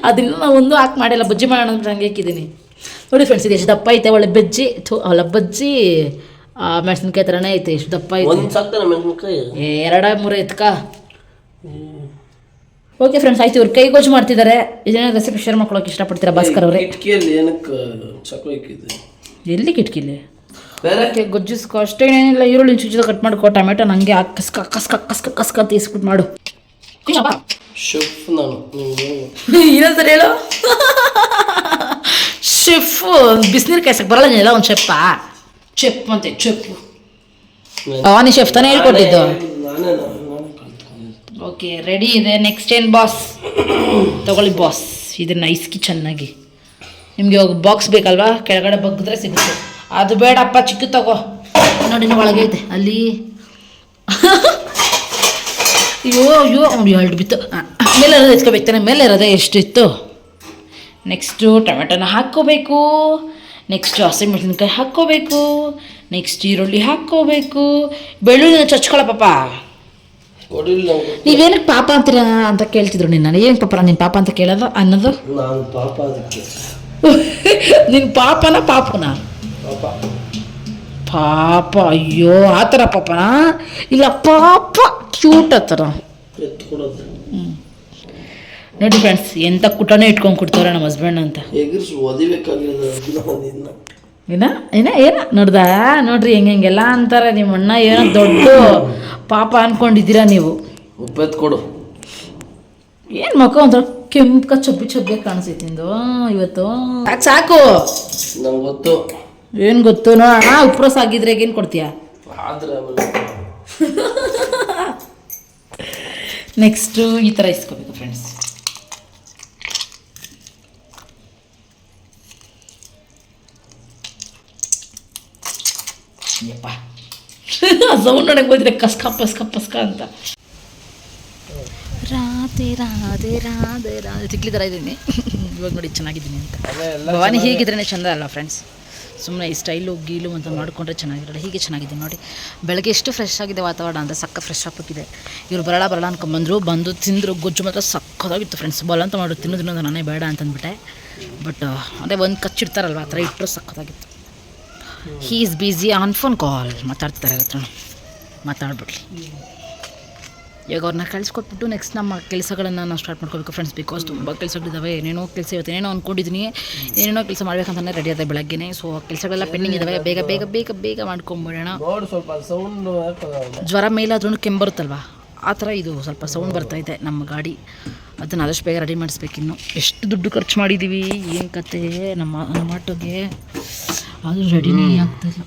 ಅದನ್ನ ನಾವು ಒಂದು ಹಾಕಿ ಮಾಡಿಲ್ಲ, ಬಜ್ಜಿ ಮಾಡೋಣ ಅಂತ ಹಂಗೆ ಹಾಕಿದ್ದೀನಿ ನೋಡಿ ಫ್ರೆಂಡ್ಸ್. ಇದು ಎಷ್ಟು ದಪ್ಪ ಐತೆ, ಒಳ್ಳೆ ಬಜ್ಜಿ. ಅಲ್ಲ ಬಜ್ಜಿ ಮೆಣಸಿನ್ಕಾಯಿ ಥರನೇ ಐತೆ, ಎಷ್ಟು ದಪ್ಪ ಐತೆ. ಒಂದು ಸಾಕ್ತಾನೆ ಮೆಣಸಿನ್ಕಾಯಿ, 2-3 ಎತ್ಕ. ಓಕೆ ಫ್ರೆಂಡ್ಸ್, ಆಯ್ತು. ಇವ್ರು ಕೈ ಗೊಜ್ಜು ಮಾಡ್ತಿದ್ದಾರೆ. ಇದನ್ನ ರೆಸಿಪಿ ಶೇರ್ ಮಾಡ್ಕೊಳಕ್ಕೆ ಇಷ್ಟಪಡ್ತೀರಾ ಭಾಸ್ಕರ್ ಅವರೇ? ಕಿಟಕಿಯಲ್ಲಿ ಏನಕ್ಕೆ ಚಕ್ರ ಇಕ್ಕಿದ್ದೆ? ಎಲ್ಲಿ ಕಿಟಕಿಲಿ? ಬೇರೆ ಗೊಜ್ಜಿಸ್ಕೊ ಅಷ್ಟೇ, ಏನಿಲ್ಲ. ಈರುಳ್ಳಿ ಚುಚ್ಚಿದ ಕಟ್ ಮಾಡ್ಕೊ, ಟೊಮೆಟೊ ನಂಗೆ ಕಸ್ಕ ಕಸ್ಕ ಕಸ್ಕ ಕಸ್ಕ ಅಂತ ಇಸ್ಬಿಟ್ಟು ಮಾಡು. ಶೆಫ್ ನಾನು. ಇನ್ನೊಂದ್ಸರಿ ಹೇಳು. ಶೆಫ್ ಬಿಸಿನೀರು ಕಾಯ್ಸಕ್ಕೆ ಬರಲ್ಲ ನೀನೆಲ್ಲ ಒಂದು ಶೆಫಾ? ಚೆಪ್ ಅಂತೆ, ಚೆಪ್ಪು. ನೀ ಶೆಫ್ ತಾನೇ ಹೇಳ್ಕೊಟ್ಟಿದ್ದು. ಓಕೆ, ರೆಡಿ ಇದೆ. ನೆಕ್ಸ್ಟ್ ಏನು ಬಾಸ್? ತಗೊಳ್ಳಿ ಬಾಸ್, ಇದನ್ನ ಐಸ್ಕಿ ಚೆನ್ನಾಗಿ. ನಿಮಗೆ ಇವಾಗ ಬಾಕ್ಸ್ ಬೇಕಲ್ವಾ? ಕೆಳಗಡೆ ಬಗ್ಗಿದ್ರೆ ಸಿಗುತ್ತೆ. ಅದು ಬೇಡಪ್ಪ, ಚಿಕ್ಕ ತಗೋ. ನೋಡಿ ಒಳಗೆ ಐತೆ ಅಲ್ಲಿ. ಅಯ್ಯೋ ಅಯ್ಯೋ, ಅವ್ನು 2 ಬಿತ್ತು. ಮೇಲೆ ಇರೋದು ಎತ್ಕೋಬೇಕು ತಾನೆ, ಮೇಲೆ ಇರೋದೇ ಎಷ್ಟು ಇತ್ತು. ನೆಕ್ಸ್ಟು ಟೊಮೆಟೊನ ಹಾಕ್ಕೋಬೇಕು. ನೆಕ್ಸ್ಟ್ ಹಸಿಮೆಣಸಿನ್ಕಾಯಿ ಹಾಕ್ಕೋಬೇಕು. ನೆಕ್ಸ್ಟ್ ಈರುಳ್ಳಿ ಹಾಕ್ಕೋಬೇಕು. ಬೆಳ್ಳುಳ್ಳಿನ ಚಚ್ಕೊಳಪ್ಪ. ನೀವೇನಕ್ಕೆ ಪಾಪ ಅಂತೀರ ಅಂತ ಕೇಳ್ತಿದ್ರು ನಿನ್ನ. ಏನಕ್ಕೆ ಪಾಪ ನಿನ್ನ ಪಾಪ ಅಂತ ಕೇಳೋದು ಅನ್ನೋದು? ನಾನು ಪಾಪ ಅದಕ್ಕೆ. ನಿನ್ನ ಪಾಪನ ಪಾಪನ? ಪಾಪ. ಅಯ್ಯೋ ಆ ಥರ ಪಾಪನಾ? ಇಲ್ಲ ಪಾಪ ಕ್ಯೂಟ್ ಆ ಥರ. ನೋಡಿ ಫ್ರೆಂಡ್ಸ್, ಎಂಥ ಕುಟನೇ ಇಟ್ಕೊಂಡು ಕೊಡ್ತಾರೆ ನಮ್ಮ ಹಸ್ಬೆಂಡ್ ಅಂತ. ಏನ ಏನ ಏನ ನೋಡ್ದಾ? ನೋಡ್ರಿ ಹೆಂಗೆಲ್ಲ ಅಂತಾರೆ ನಿಮ್ಮ ಅಣ್ಣ. ಏನೋ ದೊಡ್ಡ ಪಾಪ ಅನ್ಕೊಂಡಿದ್ದೀರಾ ನೀವು. ಕೊಡು. ಏನು ಮಕ್ಕ ಒಂಥರ ಕೆಂಪು ಚಬ್ಬಿ ಚಬ್ಬಿ ಕಾಣಿಸೈತಿ ನಿಂದು ಇವತ್ತು. ಸಾಕು ನಂಗೆ ಗೊತ್ತು. ಏನು ಗೊತ್ತು ನೋಡೋಣ. ಉಪ್ರೋಸ್ ಆಗಿದ್ರೆ ಏನು ಕೊಡ್ತೀಯಾ? ನೆಕ್ಸ್ಟು ಈ ಥರ ಇಸ್ಕೋಬೇಕು ಫ್ರೆಂಡ್ಸ್. ಯಪ್ಪ ಸೌಂಡ್ ನೋಡಕ್ಕೆ ಹೋದ್ರೆ ಕಸ್ಕ ಪಸ್ಕ ಪಸ್ಕ ಅಂತ. ರಾಧೆ ರಾಧೆ ರಾಧೆ ರಾಧೆ ತಿಕ್ಲಿ ಥರ ಇದ್ದೀನಿ ಇವಾಗ. ನೋಡಿ ಚೆನ್ನಾಗಿದ್ದೀನಿ ಅಂತ. ಭವಾನಿ ಹೀಗಿದ್ರೇ ಚಂದ ಅಲ್ಲ ಫ್ರೆಂಡ್ಸ್? ಸುಮ್ಮನೆ ಈ ಸ್ಟೈಲು ಗೀಲು ಅಂತ ಮಾಡಿಕೊಂಡ್ರೆ ಚೆನ್ನಾಗಿರಲ್ಲ. ಹೀಗೆ ಚೆನ್ನಾಗಿದೆ ನೋಡಿ. ಬೆಳಗ್ಗೆ ಎಷ್ಟು ಫ್ರೆಶ್ ಆಗಿದೆ ವಾತಾವರಣ ಅಂದರೆ ಸಕ್ಕ ಫ್ರೆಶ್ ಆಗಿದೆ. ಇವ್ರು ಬರಲ್ಲ ಅನ್ಕೊಂಬಂದರು, ಬಂದು ತಿಂದರು. ಗೊಜ್ಜು ಮಾತ್ರ ಸಕ್ಕದಾಗಿತ್ತು ಫ್ರೆಂಡ್ಸ್. ಬಲ ಅಂತ ಮಾಡೋದು ತಿನ್ನೋದು ನಾನೇ ಬೇಡ ಅಂತಂದ್ಬಿಟ್ಟೆ. ಬಟ್ ಅದೇ ಒಂದು ಕಚ್ಚಿಡ್ತಾರಲ್ವ, ಆ ಥರ ಇಟ್ಟರು ಸಕ್ಕದಾಗಿತ್ತು. He is busy on phone call. ಮಾತಾಡ್ತಿದ್ದಾರೆ ಹತ್ರ, ಮಾತಾಡ್ಬಿಡ್ಲಿ. ಇವಾಗ ಅವ್ರನ್ನ ಕಳಿಸ್ಕೊಟ್ಬಿಟ್ಟು ನೆಕ್ಸ್ಟ್ ನಮ್ಮ ಕೆಲಸಗಳನ್ನು ನಾವು ಸ್ಟಾರ್ಟ್ ಮಾಡ್ಕೋಬೇಕು ಫ್ರೆಂಡ್ಸ್. ಬಿಕಾಸ್ ತುಂಬ ಕೆಲಸಗಳಿದ್ದಾವೆ. ಏನೇನೋ ಕೆಲಸ ಇರುತ್ತೆ. ಏನೇನೋ ಅಂದ್ಕೊಂಡಿದ್ದೀನಿ, ಏನೇನೋ ಕೆಲಸ ಮಾಡ್ಬೇಕಂತಾನೆ ರೆಡಿ ಆದ ಬೆಳಗ್ಗೆನೇ. ಸೊ ಕೆಲಸಗಳೆಲ್ಲ ಪೆಂಡಿಂಗ್ ಇದ್ದಾವೆ. ಬೇಗ ಬೇಗ ಬೇಗ ಬೇಗ ಮಾಡ್ಕೊಂಬಿಡೋಣ. ಜ್ವರ ಮೇಲಾದ್ರೂ ಕೆಂಬರುತ್ತಲ್ವ, ಆ ಥರ ಇದು ಸ್ವಲ್ಪ ಸೌಂಡ್ ಬರ್ತಾಯಿದೆ ನಮ್ಮ ಗಾಡಿ. ಅದನ್ನು ಆದಷ್ಟು ಬೇಗ ರೆಡಿ ಮಾಡಿಸ್ಬೇಕಿನ್ನು. ಎಷ್ಟು ದುಡ್ಡು ಖರ್ಚು ಮಾಡಿದ್ದೀವಿ, ಏನು ಕತೆ ನಮ್ಮ ಆಟೋಗೆ. ಅದು ರೆಡಿನೇ ಆಗ್ತಾಯಿಲ್ಲ.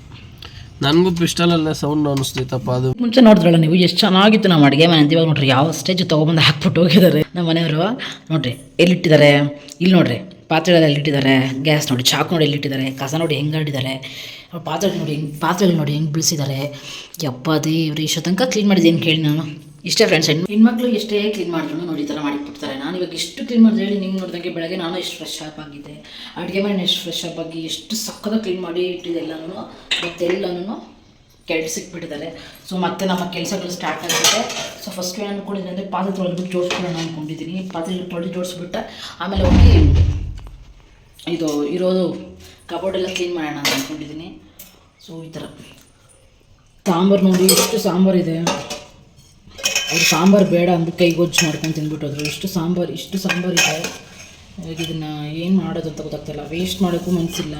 ನನಗೂ ಪಿಸ್ಟಲಲ್ಲೇ ಸೌಂಡ್ ಅನಿಸ್ತೈತಪ್ಪ. ಅದು ಮುಂಚೆ ನೋಡಿದ್ರಲ್ಲ ನೀವು, ಎಷ್ಟು ಚೆನ್ನಾಗಿತ್ತು ನಮ್ಮ ಅಡುಗೆ ಮನೆ ಅಂತ. ಇವಾಗ ನೋಡ್ರಿ ಯಾವ ಸ್ಟೇಜ್ ತೊಗೊಬಂದು ಹಾಕ್ಬಿಟ್ಟು ಹೋಗಿದ್ದಾರೆ ನಮ್ಮ ಮನೆಯವರು. ನೋಡಿರಿ ಎಲ್ಲಿಟ್ಟಿದ್ದಾರೆ, ಇಲ್ಲಿ ನೋಡಿರಿ ಪಾತ್ರೆಗಳೆಲ್ಲ ಎಲ್ಲಿಟ್ಟಿದ್ದಾರೆ. ಗ್ಯಾಸ್ ನೋಡಿ, ಚಾಕು ನೋಡಿ ಎಲ್ಲಿಟ್ಟಿದ್ದಾರೆ. ಕಸ ನೋಡಿ ಹೆಂಗೆ ಆಡಿದ್ದಾರೆ. ಪಾತ್ರೆಗಳು ನೋಡಿ ಹೆಂಗೆ ಬೀಳಿಸಿದ್ದಾರೆ. ಯಪ್ಪ ದೇವ್ರಿ, ಇಷ್ಟೋ ತನಕ ಕ್ಲೀನ್ ಮಾಡಿದ್ದು ಏನು ಕೇಳಿ ನಾನು. ಇಷ್ಟೇ ಫ್ರೆಂಡ್ಸ್, ಹೆಣ್ಮಕ್ಳು ಎಷ್ಟೇ ಕ್ಲೀನ್ ಮಾಡಿದ್ರು ನೋಡಿ ಈ ಥರ ಮಾಡಿಬಿಡ್ತಾರೆ. ನಾನು ಇವಾಗ ಎಷ್ಟು ಕ್ಲೀನ್ ಮಾಡಿದ್ರೆ ಹೇಳಿ, ನಿಮ್ಗೆ ನೋಡಿದಂಗೆ ಬೆಳಗ್ಗೆ ನಾನು ಎಷ್ಟು ಫ್ರೆಶ್ ಅಪ್ ಆಗಿದ್ದೆ, ಅಡುಗೆ ಮನೆ ಎಷ್ಟು ಫ್ರೆಶ್ ಅಪ್ ಆಗಿ ಎಷ್ಟು ಸಕ್ಕದ ಕ್ಲೀನ್ ಮಾಡಿ ಇಟ್ಟಿದೆ ಎಲ್ಲನೂ, ಮತ್ತೆಲ್ಲನೂ ಕೆಲ್ಸಕ್ಬಿಟ್ಟಿದ್ದಾರೆ. ಸೊ ಮತ್ತೆ ನಮ್ಮ ಕೆಲಸಗಳು ಸ್ಟಾರ್ಟ್ ಆಗುತ್ತೆ. ಸೊ ಫಸ್ಟ್ ಏನು ಅಂದ್ಕೊಂಡಿದ್ದೀನಿ ಅಂದರೆ ಪಾತ್ರೆ ತೊಳೆದ್ಬಿಟ್ಟು ಜೋಡಿಸ್ಕೊಳ್ಳೋಣ ಅಂದ್ಕೊಂಡಿದ್ದೀನಿ. ಪಾತ್ರೆ ತೊಳೆದು ಜೋಡಿಸ್ಬಿಟ್ಟು ಆಮೇಲೆ ಹೋಗಿ ಇದು ಇರೋದು ಕಬೋರ್ಡೆಲ್ಲ ಕ್ಲೀನ್ ಮಾಡೋಣ ಅಂತ ಅಂದ್ಕೊಂಡಿದ್ದೀನಿ. ಸೊ ಈ ಥರ ಸಾಂಬಾರು ನೋಡಿ ಎಷ್ಟು ಸಾಂಬಾರಿದೆ. ಅವ್ರು ಸಾಂಬಾರು ಬೇಡ ಅಂದ್ಬಿಟ್ಟು ಕೈಗೊಜ್ಜು ಮಾಡ್ಕೊಂಡು ತಿಂದ್ಬಿಟ್ಟೋದ್ರು. ಇಷ್ಟು ಸಾಂಬಾರಿದೆ. ಇವಾಗ ಇದನ್ನು ಏನು ಮಾಡೋದು ಅಂತ ಗೊತ್ತಾಗ್ತಿಲ್ಲ. ವೇಸ್ಟ್ ಮಾಡೋಕ್ಕೂ ಮನಸ್ಸಿಲ್ಲ.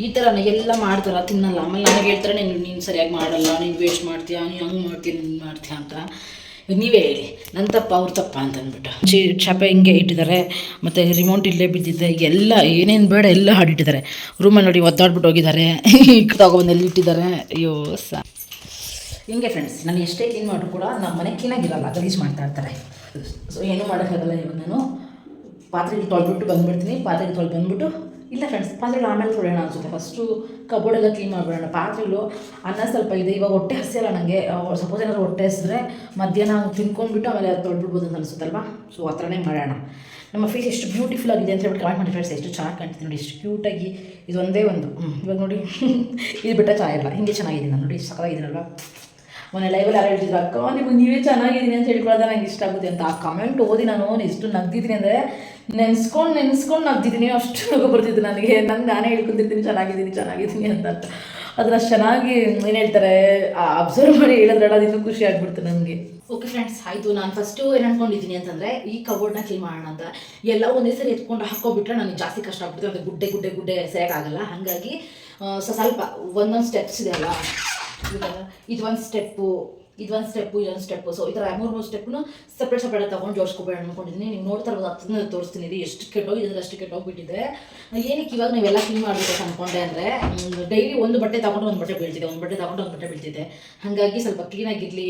ಈ ಥರ ಎಲ್ಲ ಮಾಡ್ತಾರ ತಿನ್ನಲ್ಲ. ಆಮೇಲೆ ನನಗೆ ಹೇಳ್ತಾರೆ ನೀನು ಸರಿಯಾಗಿ ಮಾಡಲ್ಲ, ನೀನು ವೇಸ್ಟ್ ಮಾಡ್ತೀಯಾ, ನೀನು ಹಂಗೆ ಮಾಡ್ತೀಯ, ನೀನು ಮಾಡ್ತೀಯ ಅಂತ. ನೀವೇ ಹೇಳಿ, ನನ್ನ ತಪ್ಪ ಅವ್ರ ತಪ್ಪ ಅಂತ ಅಂದ್ಬಿಟ್ಟು ಚಾಪೆ ಹಿಂಗೆ ಇಟ್ಟಿದ್ದಾರೆ. ಮತ್ತು ರಿಮೋಟ್ ಇಲ್ಲೇ ಬಿದ್ದಿದೆ. ಎಲ್ಲ ಏನೇನು ಬೇಡ ಎಲ್ಲ ಹಾಡಿಟ್ಟಿದ್ದಾರೆ. ರೂಮಲ್ಲಿ ನೋಡಿ ಒದ್ದಾಡ್ಬಿಟ್ಟು ಹೋಗಿದ್ದಾರೆ. ತಗೊಬಂದು ಎಲ್ಲಿ ಇಟ್ಟಿದ್ದಾರೆ. ಅಯ್ಯೋ ಹಿಂಗೆ ಫ್ರೆಂಡ್ಸ್, ನಾನು ಎಷ್ಟೇ ಕ್ಲೀನ್ ಮಾಡಿದ್ರು ಕೂಡ ನಮ್ಮ ಮನೆ ಕ್ಲೀನಾಗಿರಲ್ಲ, ಗಲೀಜು ಮಾಡ್ತಾ ಇರ್ತಾರೆ. ಸೊ ಏನೂ ಮಾಡೋಕ್ಕಾಗಲ್ಲ. ಇವಾಗ ನಾನು ಪಾತ್ರೆಗೆ ತೊಳೆದ್ಬಿಟ್ಟು ಬಂದುಬಿಡ್ತೀನಿ. ಪಾತ್ರೆಗೆ ತೊಳೆದು ಬಂದುಬಿಟ್ಟು ಇಲ್ಲ ಫ್ರೆಂಡ್ಸ್, ಪಾತ್ರೆಗಳು ಆಮೇಲೆ ತೊಳೆಯೋಣ ಅನಿಸುತ್ತೆ. ಫಸ್ಟು ಕಬೋರ್ಡೆಲ್ಲ ಕ್ಲೀನ್ ಮಾಡಿಬಿಡೋಣ. ಪಾತ್ರೆಗಳು ಅನ್ನ ಸ್ವಲ್ಪ ಇದೆ. ಇವಾಗ ಹೊಟ್ಟೆ ಹಸಿಯಲ್ಲ ನನಗೆ. ಸಪೋಸ್ ಏನಾದ್ರು ಹೊಟ್ಟೆ ಹಸಿದ್ರೆ ಮಧ್ಯಾಹ್ನ ತಿನ್ಕೊಂಡ್ಬಿಟ್ಟು ಆಮೇಲೆ ಅದು ತೊಳೆದ್ಬಿಡ್ಬೋದು ಅಂತ ಅನಿಸುತ್ತಲ್ವಾ. ಸೊ ಆ ಥರನೇ ಮಾಡೋಣ. ನಮ್ಮ ಫೇಸ್ ಎಷ್ಟು ಬ್ಯೂಟಿಫುಲ್ ಆಗಿದೆ ಅಂತ ಹೇಳ್ಬಿಟ್ಟು ಕಮೆಂಟ್ ಮಾಡಿ ಫ್ರೆಂಡ್ಸ್. ಎಷ್ಟು ಚೆನ್ನಾಗಿ ಕಾಣ್ತಿದೆ ನೋಡಿ, ಎಷ್ಟು ಕ್ಯೂಟಾಗಿ. ಇದು ಒಂದೇ ಒಂದು ಇವಾಗ ನೋಡಿ ಇದು ಬಿಟ್ಟ ಚೆನ್ನಾಗಿಲ್ಲ, ಹಿಂಗೆ ಚೆನ್ನಾಗಿದೆ. ನಾನು ನೋಡಿ ಸಕ್ಕತ್ತಾಗಿದ್ದೀನಲ್ವ. ಮೊನ್ನೆ ಲೈವಲ್ಲಿ ಯಾರು ಹೇಳ್ತಿದ್ರು, ಅಕ್ಕ ನಿಮಗೆ ನೀವೇ ಚೆನ್ನಾಗಿದ್ದೀನಿ ಅಂತ ಹೇಳ್ಕೊಳ್ಳೋದು ನಂಗೆ ಇಷ್ಟ ಆಗುತ್ತೆ ಅಂತ. ಆ ಕಮೆಂಟ್ ಓದಿ ನಾನು ಎಷ್ಟು ನಗ್ದಿದ್ದೀನಿ ಅಂದರೆ ನೆನೆಸ್ಕೊಂಡು ನಗ್ದಿದ್ದೀನಿ. ಅಷ್ಟು ನಗು ಬರ್ತಿದ್ದು ನನಗೆ. ನಾನೇ ಹೇಳ್ಕೊತಿರ್ತೀನಿ ಚೆನ್ನಾಗಿದ್ದೀನಿ ಅಂತ. ಅದನ್ನ ಅಷ್ಟು ಚೆನ್ನಾಗಿ ಏನು ಹೇಳ್ತಾರೆ ಅಬ್ಸರ್ವ್ ಮಾಡಿ ಹೇಳಿದ್ರಲ್ಲ, ಅದು ಇನ್ನೂ ಖುಷಿ ಆಗ್ಬಿಡ್ತು ನನಗೆ. ಓಕೆ ಫ್ರೆಂಡ್ಸ್, ಆಯಿತು. ನಾನು ಫಸ್ಟು ಏನು ಅನ್ಕೊಂಡಿದ್ದೀನಿ ಅಂತಂದರೆ ಈ ಕಬೋರ್ಡ್ನ ಕ್ಲೀನ್ ಮಾಡೋಣ ಅಂತ. ಎಲ್ಲ ಒಂದೇ ಸರಿ ಎತ್ಕೊಂಡು ಹಾಕ್ಕೊಬಿಟ್ರೆ ನನಗೆ ಜಾಸ್ತಿ ಕಷ್ಟ ಆಗ್ಬಿಡುತ್ತೆ. ಮತ್ತು ಗುಡ್ಡೆ ಸರಿಯಾಗಲ್ಲ. ಹಾಗಾಗಿ ಸ್ವಲ್ಪ ಒಂದೊಂದು ಸ್ಟೆಪ್ಸ್ ಇದೆ ಅಲ್ಲ, ಇದೊಂದು ಸ್ಟೆಪ್ಪು. ಸೊ ಈ ಥರ 3 ಸ್ಟೆಪ್ನು ಸಪ್ರೇಟ್ ತೊಗೊಂಡು ಜೋಡಿಸ್ಕೊಬೇಡ ಅಂದ್ಕೊಂಡಿದ್ದೀನಿ. ನೀವು ನೋಡ್ತಾ ಇರ್ಬೋದು, ಹತ್ತಿರ ತೋರಿಸ್ತೀನಿ. ಇದು ಎಷ್ಟು ಕೆಟ್ಟೋಗಿದ್ರೆ ಅಷ್ಟು ಕೆಟ್ಟೋಗ್ಬಿಟ್ಟಿದೆ. ಏನಕ್ಕೆ ಇವಾಗ ನೀವೆಲ್ಲ ಕ್ಲೀನ್ ಮಾಡಬೇಕು ಅಂದ್ಕೊಂಡೆ ಅಂದರೆ, ಡೈಲಿ ಒಂದು ಬಟ್ಟೆ ತೊಗೊಂಡು ಒಂದು ಬಟ್ಟೆ ಬೀಳ್ತಿದೆ. ಹಾಗಾಗಿ ಸ್ವಲ್ಪ ಕ್ಲೀನಾಗಿರಲಿ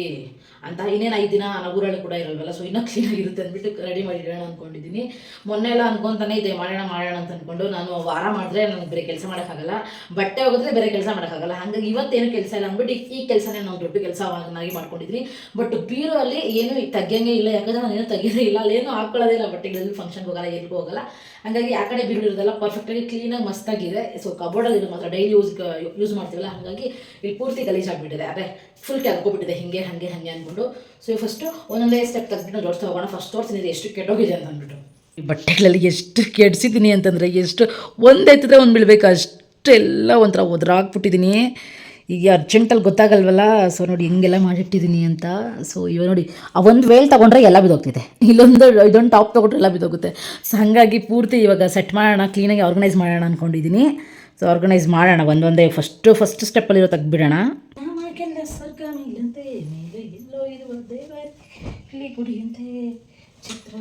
ಅಂತ. ಇನ್ನೇನು 5 ದಿನ ನಾವು ಊರಲ್ಲಿ ಕೂಡ ಇರಲ್ವಲ್ಲ. ಸೊ ಇನ್ನೂ ಕ್ಲೀನಾಗಿರುತ್ತೆ ಅಂದ್ಬಿಟ್ಟು ರೆಡಿ ಮಾಡಿಡೋಣ ಅಂದ್ಕೊಂಡಿದ್ದೀನಿ. ಮೊನ್ನೆ ಎಲ್ಲ ಅಂದ್ಕೊತಾನೆ ಇದೆ ಮಾಡೋಣ ಅಂತ ಅಂದ್ಕೊಂಡು. ನಾನು ವಾರ ಮಾಡಿದ್ರೆ ನನಗೆ ಬೇರೆ ಕೆಲಸ ಮಾಡೋಕ್ಕಾಗಲ್ಲ, ಬಟ್ಟೆ ಹೋಗಿದ್ರೆ ಬೇರೆ ಕೆಲಸ ಮಾಡೋಕ್ಕಾಗಲ್ಲ. ಹಾಗಾಗಿ ಇವತ್ತೇನು ಕೆಲಸ ಇಲ್ಲ ಅಂದ್ಬಿಟ್ಟು ಈ ಕೆಲಸನೇ ನಾವು ದೊಡ್ಡ ಕೆಲಸವಾಗಿ ಮಾಡ್ಕೊಂಡಿದ್ದೀನಿ. ಬಟ್ ಬೀರೋ ಅಲ್ಲಿ ಏನು ತೆಗಿಯಂಗೆ ಇಲ್ಲ, ಯಾಕಂದರೆ ನಾನು ಏನೂ ತೆಗಿಯೋದೇ ಇಲ್ಲ, ಅಲ್ಲೇನು ಹಾಕೊಳ್ಳೋದೇ ಇಲ್ಲ. ಬಟ್ಟೆಗಳಲ್ಲಿ ಫಂಕ್ಷನ್ಗೆ ಹೋಗಲ್ಲ, ಎಲ್ಲಿಗೂ ಹೋಗಲ್ಲ. ಹಾಗಾಗಿ ಆ ಕಡೆ ಬೀರೋ ಇರೋದೆಲ್ಲ ಪರ್ಫೆಕ್ಟಾಗಿ ಕ್ಲೀನಾಗಿ ಮಸ್ತಾಗಿದೆ. ಸೊ ಕಬೋರ್ಡಲ್ಲಿ ಇದು ಮಾತ್ರ ಡೈಲಿ ಯೂಸ್ ಮಾಡ್ತೀವಲ್ಲ, ಹಾಗಾಗಿ ಇಲ್ಲಿ ಪೂರ್ತಿ ಗಲೀಜಾಗಿಬಿಟ್ಟಿದೆ. ಅದೇ ಫುಲ್ ಕೆಲ್ಕೋಬಿಟ್ಟಿದೆ ಹಾಗೆ ಅಂದ್ಕೊಂಡು. ಸೊ ಫಸ್ಟು ಒಂದೊಂದೇ ಸ್ಟೆಪ್ ತೆಗೆದ್ಬಿಟ್ಟು ಜೋಡಿಸ್ತಾ ಹೋಗೋಣ. ಫಸ್ಟ್ ತೋರಿಸ್ತೀನಿ ಎಷ್ಟು ಕೆಟ್ಟೋಗಿದೆ ಅಂತ ಅಂದ್ಬಿಟ್ಟು. ಈ ಬಟ್ಟೆಗಳಲ್ಲಿ ಎಷ್ಟು ಕೆಡಿಸಿದ್ದೀನಿ ಅಂತಂದರೆ, ಎಷ್ಟು ಒಂದು ಎತ್ತಿದ್ರೆ ಒಂದು ಬೀಳ್ಬೇಕು ಅಷ್ಟೆಲ್ಲ ಒಂಥರ ಒದ್ರಾಕ್ಬಿಟ್ಟಿದ್ದೀನಿ. ಈಗ ಅರ್ಜೆಂಟಲ್ಲಿ ಗೊತ್ತಾಗಲ್ವಲ್ಲ. ಸೊ ನೋಡಿ ಹೆಂಗೆಲ್ಲ ಮಾಡಿಟ್ಟಿದ್ದೀನಿ ಅಂತ. ಸೊ ಇವಾಗ ನೋಡಿ, ಆ ಒಂದು ವೇಲ್ ತೊಗೊಂಡ್ರೆ ಎಲ್ಲ ಬಿದ್ದೋಗ್ತಿದೆ. ಇದೊಂದು ಟಾಪ್ ತೊಗೊಂಡ್ರೆ ಎಲ್ಲ ಬಿದ್ದೋಗುತ್ತೆ. ಸೊ ಹಾಗಾಗಿ ಪೂರ್ತಿ ಇವಾಗ ಸೆಟ್ ಮಾಡೋಣ, ಕ್ಲೀನಾಗಿ ಆರ್ಗನೈಸ್ ಮಾಡೋಣ ಅಂದ್ಕೊಂಡಿದ್ದೀನಿ. ಸೊ ಆರ್ಗನೈಸ್ ಮಾಡೋಣ ಒಂದೊಂದೇ. ಫಸ್ಟ್ ಸ್ಟೆಪ್ಪಲ್ಲಿರೋ ತೆಗ್ದುಬಿಡೋಣ. ಚಿತ್ರ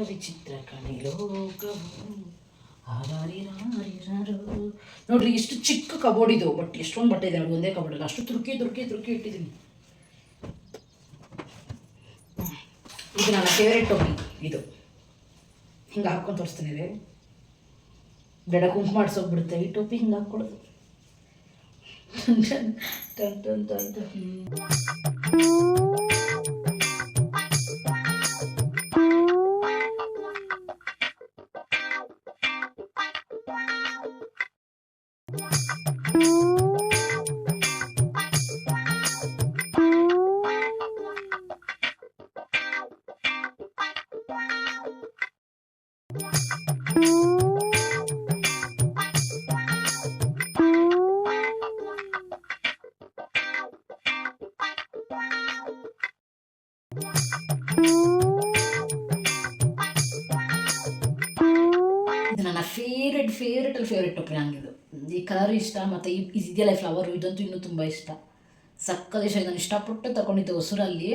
ನೋಡ್ರಿ, ಇಷ್ಟು ಚಿಕ್ಕ ಕಬೋರ್ಡ್ ಇದು. ಬಟ್ ಎಷ್ಟೊಂದು ಬಟ್ಟೆ ಇದೆ ನೋಡಿ ಒಂದೇ ಕಬೋರ್ಡಲ್ಲಿ. ಅಷ್ಟು ತುರುಕಿ ಇಟ್ಟಿದ್ದೀನಿ. ಇದು ನನ್ನ ಫೇವ್ರೇಟ್ ಟೋಪಿ. ಇದು ಹಿಂಗೆ ಹಾಕ್ಕೊಂಡು ತೋರಿಸ್ತೀನಿ. ಇದೆ ಬೇಡ ಕುಂಕುಮ ಮಾಡಿಸೋಗ್ಬಿಡುತ್ತೆ ಈ ಟೋಪಿ ಹಿಂಗೆ ಹಾಕ್ಕೊಳ್ಳೋದು. ಇದು ನನ್ನ ಫೇವ್ರೇಟ್ ಟೋಪಿ. ನನಗಿದು ಈ ಕಲರ್ ಇಷ್ಟ. ಮತ್ತು ಇದೆಯಲ್ಲ ಫ್ಲವರು, ಇದಂತೂ ಇನ್ನೂ ತುಂಬ ಇಷ್ಟ. ಸಕ್ಕದ ಇಷ್ಟ. ನಾನು ಇಷ್ಟಪಟ್ಟು ತಗೊಂಡಿದ್ದೆ ಹೊಸೂರಲ್ಲಿ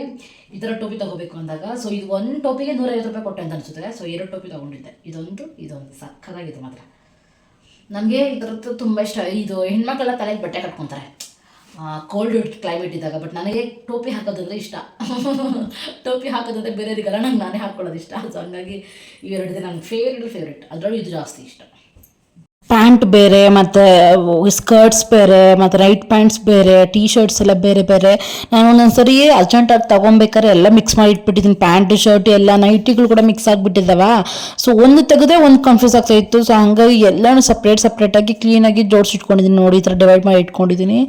ಈ ಥರ ಟೋಪಿ ತೊಗೋಬೇಕು ಅಂದಾಗ. ಸೊ ಇದು ಒಂದು ಟೋಪಿಗೆ 150 ರೂಪಾಯಿ ಕೊಟ್ಟೆ ಅಂತ ಅನಿಸುತ್ತೆ. ಸೊ 2 ಟೋಪಿ ತೊಗೊಂಡಿದ್ದೆ. ಇದೊಂದು ಸಕ್ಕದಾಗಿದೆ ಮಾತ್ರ. ನನಗೆ ಇದರದ್ದು ತುಂಬ ಇಷ್ಟ. ಇದು ಹೆಣ್ಮಕ್ಳೆಲ್ಲ ತಲೆಗೆ ಬಟ್ಟೆ ಕಟ್ಕೊತಾರೆ ಕೋಲ್ಡ್ ಕ್ಲೈಮೇಟ್ ಇದ್ದಾಗ. ಬಟ್ ನನಗೆ ಟೋಪಿ ಹಾಕೋದಂದರೆ ಇಷ್ಟ. ಟೋಪಿ ಹಾಕೋದಂದರೆ ಬೇರೆಯವರಿಗೆಲ್ಲ ನಾನೇ ಹಾಕ್ಕೊಳ್ಳೋದು ಇಷ್ಟ. ಸೊ ಹಂಗಾಗಿ ಇವೆರಡಿದೆ ನನ್ನ ಫೇವ್ರೇಟ್. ಅದರಲ್ಲೂ ಇದು ಜಾಸ್ತಿ ಇಷ್ಟ. ಪ್ಯಾಂಟ್ ಬೇರೆ ಮತ್ತು ಸ್ಕರ್ಟ್ಸ್ ಬೇರೆ ಮತ್ತು ನೈಟ್ ಪ್ಯಾಂಟ್ಸ್ ಬೇರೆ ಟೀ ಶರ್ಟ್ಸ್ ಎಲ್ಲ ಬೇರೆ ಬೇರೆ. ನಾನು ಒಂದೊಂದು ಸರಿ ಅರ್ಜೆಂಟಾಗಿ ತೊಗೊಬೇಕಾದ್ರೆ ಎಲ್ಲ ಮಿಕ್ಸ್ ಮಾಡಿ ಇಟ್ಬಿಟ್ಟಿದ್ದೀನಿ. ಪ್ಯಾಂಟ್ ಶರ್ಟ್ ಎಲ್ಲ ನೈಟಿಗಳು ಕೂಡ ಮಿಕ್ಸ್ ಆಗಿಬಿಟ್ಟಿದ್ದಾವ. ಸೊ ಒಂದು ತೆಗೆದೇ ಒಂದು ಕನ್ಫ್ಯೂಸ್ ಆಗ್ತಾ ಇತ್ತು. ಸೊ ಹಾಗಾಗಿ ಎಲ್ಲನೂ ಸಪ್ರೇಟಾಗಿ ಕ್ಲೀನಾಗಿ ಜೋಡಿಸಿಟ್ಕೊಂಡಿದ್ದೀನಿ. ನೋಡಿ ಈ ಥರ ಡಿವೈಡ್ ಮಾಡಿ ಇಟ್ಕೊಂಡಿದ್ದೀನಿ.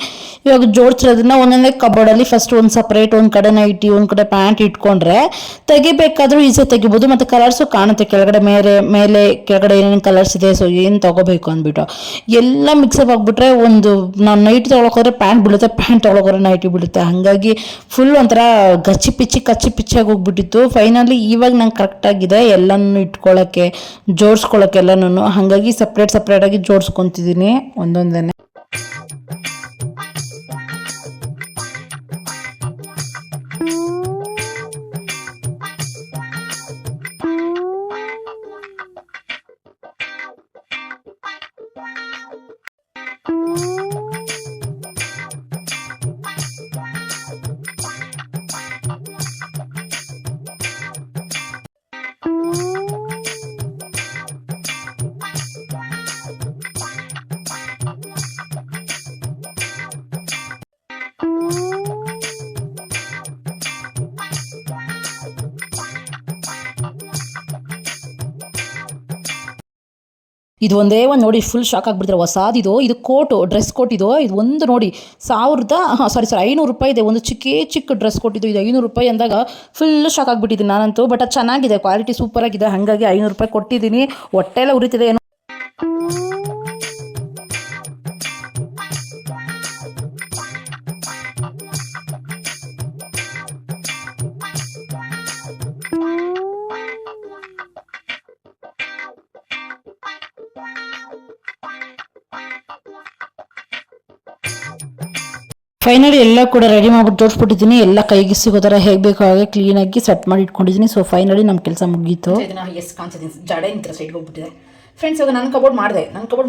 ಇವಾಗ ಜೋಡಿಸಿರೋದನ್ನ ಒಂದೊಂದೇ ಕಬೋರ್ಡಲ್ಲಿ ಫಸ್ಟ್ ಒಂದು ಸಪ್ರೇಟ್ ಒಂದು ಕಡೆ ನೈಟಿ ಒಂದು ಕಡೆ ಪ್ಯಾಂಟ್ ಇಟ್ಕೊಂಡ್ರೆ ತೆಗಿಬೇಕಾದ್ರೂ ಈಸಿ ತೆಗಿಬೋದು. ಮತ್ತು ಕಲರ್ಸು ಕಾಣುತ್ತೆ ಕೆಳಗಡೆ ಮೇಲೆ ಕೆಳಗಡೆ ಏನೇನು ಕಲರ್ಸ್ ಇದೆ. ಸೊ ಏನು ತೊಗೋಬೇಕು ಅಂದ್ಬಿಟ್ಟು ಎಲ್ಲ ಮಿಕ್ಸಪ್ ಆಗಿಬಿಟ್ರೆ ಒಂದು ನಾವು ನೈಟಿ ತೊಗೊಳಕೋದ್ರೆ ಪ್ಯಾಂಟ್ ಬೀಳುತ್ತೆ, ಪ್ಯಾಂಟ್ ತೊಗೊಳಕೋದ್ರೆ ನೈಟಿ ಬೀಳುತ್ತೆ. ಹಾಗಾಗಿ ಫುಲ್ ಒಂಥರ ಕಚ್ಚಿ ಪಿಚ್ಚಿಯಾಗಿ ಹೋಗ್ಬಿಟ್ಟಿತ್ತು. ಫೈನಲಿ ಇವಾಗ ನಂಗೆ ಕರೆಕ್ಟಾಗಿದೆ ಎಲ್ಲನೂ ಇಟ್ಕೊಳ್ಳೋಕ್ಕೆ ಜೋಡಿಸ್ಕೊಳ್ಳೋಕೆ ಎಲ್ಲನೂ. ಹಾಗಾಗಿ ಸಪ್ರೇಟಾಗಿ ಜೋಡಿಸ್ಕೊತಿದ್ದೀನಿ ಒಂದೊಂದೇ. ಇದು ಒಂದೇ ಒಂದು ನೋಡಿ ಫುಲ್ ಶಾಕ್ ಆಗಿಬಿಡ್ತಾರೆ. ಹೊಸಾದಿದು ಇದು ಕೋಟು ಡ್ರೆಸ್ ಕೋಟ್ ಇದು ಒಂದು ನೋಡಿ 500 ರೂಪಾಯಿ ಇದೆ. ಒಂದು ಚಿಕ್ಕ ಡ್ರೆಸ್ ಕೋಟ್ ಇದು 500 ರೂಪಾಯಿ ಅಂದಾಗ ಫುಲ್ ಶಾಕ್ ಆಗಿಬಿಟ್ಟಿದ್ದೀನಿ ನಾನಂತೂ. ಬಟ್ ಅದು ಚೆನ್ನಾಗಿದೆ, ಕ್ವಾಲಿಟಿ ಸೂಪರಾಗಿದೆ. ಹಾಗಾಗಿ 500 ರೂಪಾಯಿ ಕೊಟ್ಟಿದ್ದೀನಿ. ಹೊಟ್ಟೆ ಎಲ್ಲ ಉರಿತಿದೆ ಏನೋ. ಫೈನಲಿ ಎಲ್ಲ ಕೂಡ ರೆಡಿ ಮಾಡ್ಬಿಟ್ಟು ಜೋಡಿಸ್ಬಿಟ್ಟಿದ್ದೀನಿ. ಎಲ್ಲ ಕೈಗೆ ಸಿಗೋ ಥರ ಹೇಗೆ ಬೇಕೋ ಹಾಗೆ ಕ್ಲೀನಾಗಿ ಸೆಟ್ ಮಾಡಿ ಇಟ್ಕೊಂಡಿದ್ದೀನಿ. ಸೊ ಫೈನಲಿ ನಮ್ಮ ಕೆಲಸ ಮುಗೀತು. ಇದನ್ನು ಎಷ್ಟು ಕಾಣಿಸ್ತೀನಿ ಜಡೆ ಇಂಥ ಸೈಡ್ಗೆ ಹೋಗ್ಬಿಟ್ಟಿದೆ ಫ್ರೆಂಡ್ಸ್. ಇವಾಗ ನಾನು ಕಬೋರ್ಡ್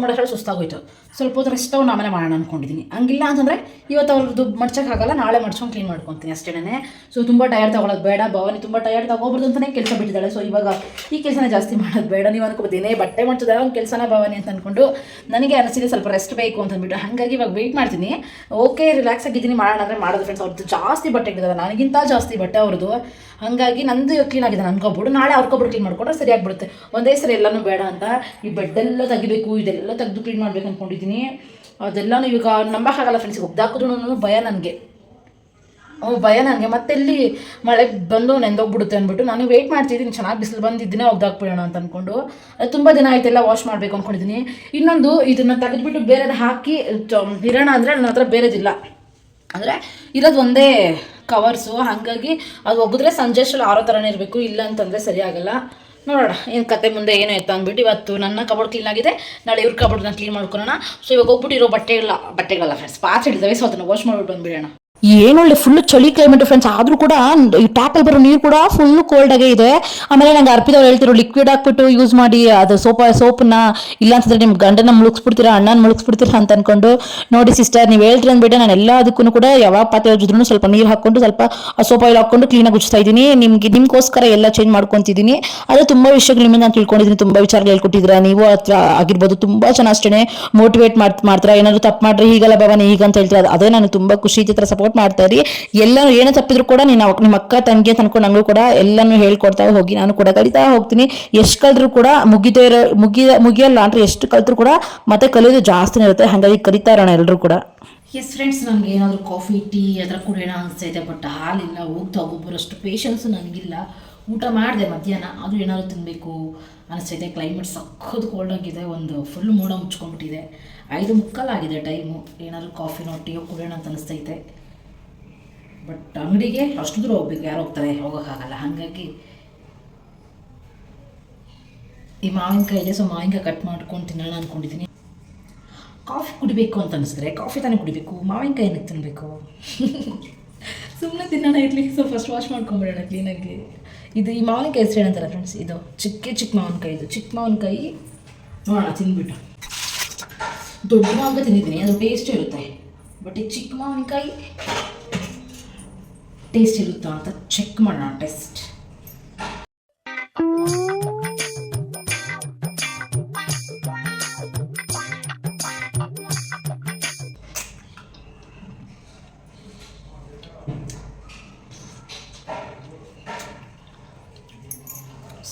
ಮಾಡೋಷ್ಟು ಸುಸ್ತಾಗೋಯ್ತು. ಸ್ವಲ್ಪ ಹೊತ್ತು ರೆಸ್ಟ್ ತಗೊಂಡು ಆಮೇಲೆ ಮಾಡೋಣ ಅಂದ್ಕೊಂಡಿದ್ದೀನಿ. ಹಂಗಿಲ್ಲ ಅಂತಂದರೆ ಇವತ್ತು ಅವ್ರದ್ದು ಮಡ್ಚೋಕ್ಕಾಗಲ್ಲ, ನಾಳೆ ಮಡ್ಸ್ಕೊಂಡು ಕ್ಲೀನ್ ಮಾಡ್ಕೊತೀನಿ ಅಷ್ಟೇ. ಸೊ ತುಂಬ ಟಯರ್ಡ್ ತೊಗೊಳೋದು ಬೇಡ, ಭವಾನಿ ತುಂಬ ಟಯರ್ಡ್ ತೊಗೋಬಾರ್ದು ಅಂತಲೇ ಕೆಲಸ ಬಿಟ್ಟಿದ್ದಾಳೆ. ಸೊ ಇವಾಗ ಈ ಕೆಲಸನೇ ಜಾಸ್ತಿ ಮಾಡೋದು ಬೇಡ. ನೀವು ಅನ್ಕೋಬೋದೇನೇ ಬಟ್ಟೆ ಮಾಡ್ತಿದ್ದಾರೆ ಒಂದು ಕೆಲಸನ ಭವಾನಿ ಅಂತ ಅಂದ್ಕೊಂಡು ನನಗೆ ಅನಿಸಿದೆ ಸ್ವಲ್ಪ ರೆಸ್ಟ್ ಬೇಕು ಅಂತ ಅಂದ್ಬಿಟ್ಟು. ಹಾಗಾಗಿ ಇವಾಗ ವೆಯ್ಟ್ ಮಾಡ್ತೀನಿ. ಓಕೆ ರಿಲ್ಯಾಕ್ಸ್ ಆಗಿದ್ದೀನಿ, ಮಾಡೋಣ ಅಂದರೆ ಮಾಡೋದು ಫ್ರೆಂಡ್ಸ್. ಅವ್ರದ್ದು ಜಾಸ್ತಿ ಬಟ್ಟೆ ಇಟ್ಟಿದ್ದಾರೆ, ನನಗಿಂತ ಜಾಸ್ತಿ ಬಟ್ಟೆ ಅವ್ರದ್ದು. ಹಾಗಾಗಿ ನಂದು ಕ್ಲೀನ್ ಆಗಿದೆ ಅನ್ಕೊಬಿಡು, ನಾಳೆ ಅವ್ರ ಕಬೋರ್ಡ್ ಕ್ಲೀನ್ ಮಾಡ್ಕೊಂಡ್ರೆ ಸರಿಯಾಗಿಬಿಡುತ್ತೆ. ಒಂದೇ ಸರಿ ಎಲ್ಲನೂ ಬೇಡ ಅಂತ ಈ ಬೆಡ್ಡೆಲ್ಲ ತೆಗಿಬೇಕು, ಇದೆಲ್ಲ ತೆಗೆದು ಕ್ಲೀನ್ ಮಾಡ್ಬೇಕು ಅಂದ್ಕೊಂಡಿದ್ದೀನಿ. ಅದೆಲ್ಲನೂ ಇವಾಗ ನಂಬಕ್ಕಾಗಲ್ಲ ಫ್ರೆಂಡ್ಸ್. ಒಗ್ದಾಕಿದ್ರು ಭಯ ನನಗೆ ಮತ್ತೆಲ್ಲಿ ಮಳೆ ಬಂದು ನೆಂದೋಗ್ಬಿಡುತ್ತೆ ಅಂದ್ಬಿಟ್ಟು ನಾನು ವೆಯ್ಟ್ ಮಾಡ್ತಿದ್ದೀನಿ. ಚೆನ್ನಾಗಿ ಬಿಸಿಲು ಬಂದಿದ್ದೀನಿ ಒಗ್ದಾಕ್ಬಿಡೋಣ ಅಂತ ಅಂದ್ಕೊಂಡು. ಅದು ತುಂಬ ದಿನ ಆಯ್ತೆಲ್ಲ ವಾಶ್ ಮಾಡಬೇಕು ಅಂದ್ಕೊಂಡಿದ್ದೀನಿ. ಇನ್ನೊಂದು ಇದನ್ನು ತೆಗೆದುಬಿಟ್ಟು ಬೇರೆದು ಹಾಕಿ ಇರೋಣ ಅಂದರೆ ನನ್ನ ಹತ್ರ ಬೇರೆದಿಲ್ಲ, ಅಂದರೆ ಇರೋದು ಒಂದೇ ಕವರ್ಸು. ಹಾಗಾಗಿ ಅದು ಒಗಿದ್ರೆ ಸಂಜೆ ಅಷ್ಟರಲ್ಲಿ ಆರೋ ಥರನೇ ಇರಬೇಕು, ಇಲ್ಲ ಅಂತಂದರೆ ಸರಿಯಾಗಲ್ಲ. ನೋಡೋಣ ಏನು ಕತೆ ಮುಂದೆ ಏನೋ ಎತ್ತ ಅಂದ್ಬಿಟ್ಟು ಇವತ್ತು ನನ್ನ ಕಬೋರ್ಡ್ ಕ್ಲೀನ್ ಆಗಿದೆ, ನಾಳೆ ಇವ್ರ ಕಬೋರ್ಡ್ನ ಕ್ಲೀನ್ ಮಾಡ್ಕೊಳ್ಳೋಣ. ಸೊ ಇವಾಗ ಹೋಗ್ಬಿಟ್ಟಿರೋ ಬಟ್ಟೆಗಳಲ್ಲ ಫ್ರೆಂಡ್ಸ್, ಪಾತ್ರೆ ಇದ್ದಾವೆ. ಸೊ ಅದನ್ನು ವಾಶ್ ಮಾಡ್ಬಿಟ್ಟು ಬಂದುಬಿಡೋಣ. ಏನೊಳ್ಳೆ ಫುಲ್ ಚಳಿ ಕ್ಲೈಮೇಟ್ ಫ್ರೆಂಡ್ಸ್. ಆದರೂ ಕೂಡ ಈ ಟ್ಯಾಪಲ್ಲಿ ಬರೋ ನೀರು ಕೂಡ ಫುಲ್ ಕೋಲ್ಡ್ ಆಗೇ ಇದೆ. ಆಮೇಲೆ ನಂಗೆ ಅರ್ಪಿದವ್ರು ಹೇಳ್ತಿರೋ ಲಿಕ್ವಿಡ್ ಹಾಕ್ಬಿಟ್ಟು ಯೂಸ್ ಮಾಡಿ ಅದು ಸೋಪನ್ನ ಇಲ್ಲ ಅಂತಂದ್ರೆ ನಿಮ್ಮ ಗಂಡನ ಮುಳುಗಿಸ್ಬಿಡ್ತೀರಾ, ಅಣ್ಣನ ಮುಳುಗಿಸ್ಬಿಡ್ತೀರಾ ಅಂತ ಅನ್ಕೊಂಡು. ನೋಡಿ ಸಿಸ್ಟರ್ ನೀವು ಹೇಳ್ತೀರಿ ಅಂದ್ಬಿಟ್ಟು ನಾನು ಎಲ್ಲದಕ್ಕೂ ಕೂಡ ಯಾವಾಗ ಪಾತ್ರೆ ಹೋಗಿದ್ರು ಸ್ವಲ್ಪ ನೀರು ಹಾಕ್ಕೊಂಡು ಸ್ವಲ್ಪ ಸೋಪ್ ಆಯಿಲ್ ಹಾಕ್ಕೊಂಡು ಕ್ಲೀನಾಗಿ ಉಜ್ತಾ ಇದ್ದೀನಿ. ನಿಮ್ಗೋಸ್ಕರ ಎಲ್ಲ ಚೇಂಜ್ ಮಾಡ್ಕೊತಿದ್ದೀನಿ. ಅದು ತುಂಬ ವಿಷಯಗಳು ನಿಮ್ಮಿಂದ ನಾನು ತಿಳ್ಕೊಂಡಿದ್ದೀನಿ, ತುಂಬ ವಿಚಾರಗಳು ಹೇಳ್ಕೊಟ್ಟಿದ್ದೀರಾ ನೀವು ಹತ್ರ ಆಗಿರ್ಬೋದು. ತುಂಬ ಚೆನ್ನಾಗಿ ಅಷ್ಟೇ ಮೋಟಿವೇಟ್ ಮಾಡ್ತೀರಾ. ಏನಾದರೂ ತಪ್ಪು ಮಾಡ್ರಿ ಹೀಗಲ್ಲ ಭವಾನಿ ಈಗ ಅಂತ ಹೇಳ್ತೀರಾ. ಅದೇ ನನಗೆ ತುಂಬ ಖುಷಿ ಈ ಥರ ಸಪೋರ್ಟ್ ಮಾಡ್ತಾಯಿರಿ. ಎಲ್ಲನೂ ಏನೋ ತಪ್ಪಿದ್ರು ಕೂಡ ನಿಮ್ಮ ಅಕ್ಕ ತಂಗಿ ಅಂತ ಅನ್ಕೊಂಡು ನನಗೂ ಕೂಡ ಎಲ್ಲನೂ ಹೇಳ್ಕೊಡ್ತಾ ಹೋಗಿ ನಾನು ಕೂಡ ಕಲಿತಾ ಹೋಗ್ತೀನಿ. ಎಷ್ಟು ಕಲಿದ್ರು ಕೂಡ ಮುಗಿಯಲ್ಲ ಅಂದರೆ ಎಷ್ಟು ಕಲಿದ್ರು ಕೂಡ ಮತ್ತೆ ಕಲಿಯೋದು ಜಾಸ್ತಿನೇ ಇರುತ್ತೆ. ಹಾಗಾಗಿ ಕಲಿತಾ ಇರೋಣ ಎಲ್ಲರೂ ಕೂಡ. ಎಸ್ ಫ್ರೆಂಡ್ಸ್, ನನಗೆ ಏನಾದರೂ ಕಾಫಿ ಟೀ ಅದರ ಕುಡಿಯೋಣ ಅನಿಸ್ತೈತೆ. ಬಟ್ ಹಾಲಿಲ್ಲ, ಹೋಗ್ತಾ ಹೋಗೋಬರೋಷ್ಟು ಪೇಷನ್ಸು ನನಗಿಲ್ಲ. ಊಟ ಮಾಡಿದೆ ಮಧ್ಯಾಹ್ನ, ಅದು ಏನಾದರೂ ತಿನ್ನಬೇಕು ಅನಿಸ್ತೈತೆ. ಕ್ಲೈಮೇಟ್ ಸಖತ್ ಕೋಲ್ಡ್ ಆಗಿದೆ, ಒಂದು ಫುಲ್ ಮೋಡ ಮುಚ್ಕೊಂಡ್ಬಿಟ್ಟಿದೆ. 5:45 ಆಗಿದೆ ಟೈಮು. ಏನಾದರೂ ಕಾಫಿನೋ ಟೀಯೋ ಕುಡಿಯೋಣ ಅಂತ ಅನಿಸ್ತೈತೆ. ಬಟ್ ಅಂಗಡಿಗೆ ಅಷ್ಟು ದೂರ ಹೋಗ್ಬೇಕು, ಯಾರು ಹೋಗ್ತಾರೆ, ಹೋಗೋಕ್ಕಾಗಲ್ಲ. ಹಾಗಾಗಿ ಈ ಮಾವಿನಕಾಯಿ ಇದೆ, ಸೊ ಮಾವಿನಕಾಯಿ ಕಟ್ ಮಾಡ್ಕೊಂಡು ತಿನ್ನೋಣ ಅಂದ್ಕೊಂಡಿದ್ದೀನಿ. ಕಾಫಿ ಕುಡಿಬೇಕು ಅಂತ ಅನಿಸಿದ್ರೆ ಕಾಫಿ ತಾನೇ ಕುಡಿಬೇಕು, ಮಾವಿನಕಾಯಿ ಏನಕ್ಕೆ ತಿನ್ನಬೇಕು? ಸುಮ್ಮನೆ ತಿನ್ನೋಣ ಇರಲಿ. ಸೊ ಫಸ್ಟ್ ವಾಶ್ ಮಾಡ್ಕೊಂಬಿಡೋಣ ಕ್ಲೀನಾಗಿ. ಇದು ಈ ಮಾವಿನಕಾಯಿ ಹೆಸರು ಏನಂತಾರೆ ಫ್ರೆಂಡ್ಸ್? ಇದು ಚಿಕ್ಕ ಮಾವಿನಕಾಯಿ. ಇದು ಚಿಕ್ಕ ಮಾವಿನಕಾಯಿ ನೋಡೋಣ ತಿಂದ್ಬಿಟ್ಟು. ದೊಡ್ಡ ಮಾವಿನಕಾಯಿ ತಿಂದಿದ್ದೀನಿ, ಅದು ಟೇಸ್ಟ್ ಇರುತ್ತೆ. ಬಟ್ ಈ ಚಿಕ್ಕ ಮಾವಿನಕಾಯಿ ಟೇಸ್ಟ್ ಇರುತ್ತಾ ಅಂತ ಚೆಕ್ ಮಾಡೋಣ. ಟೆಸ್ಟ್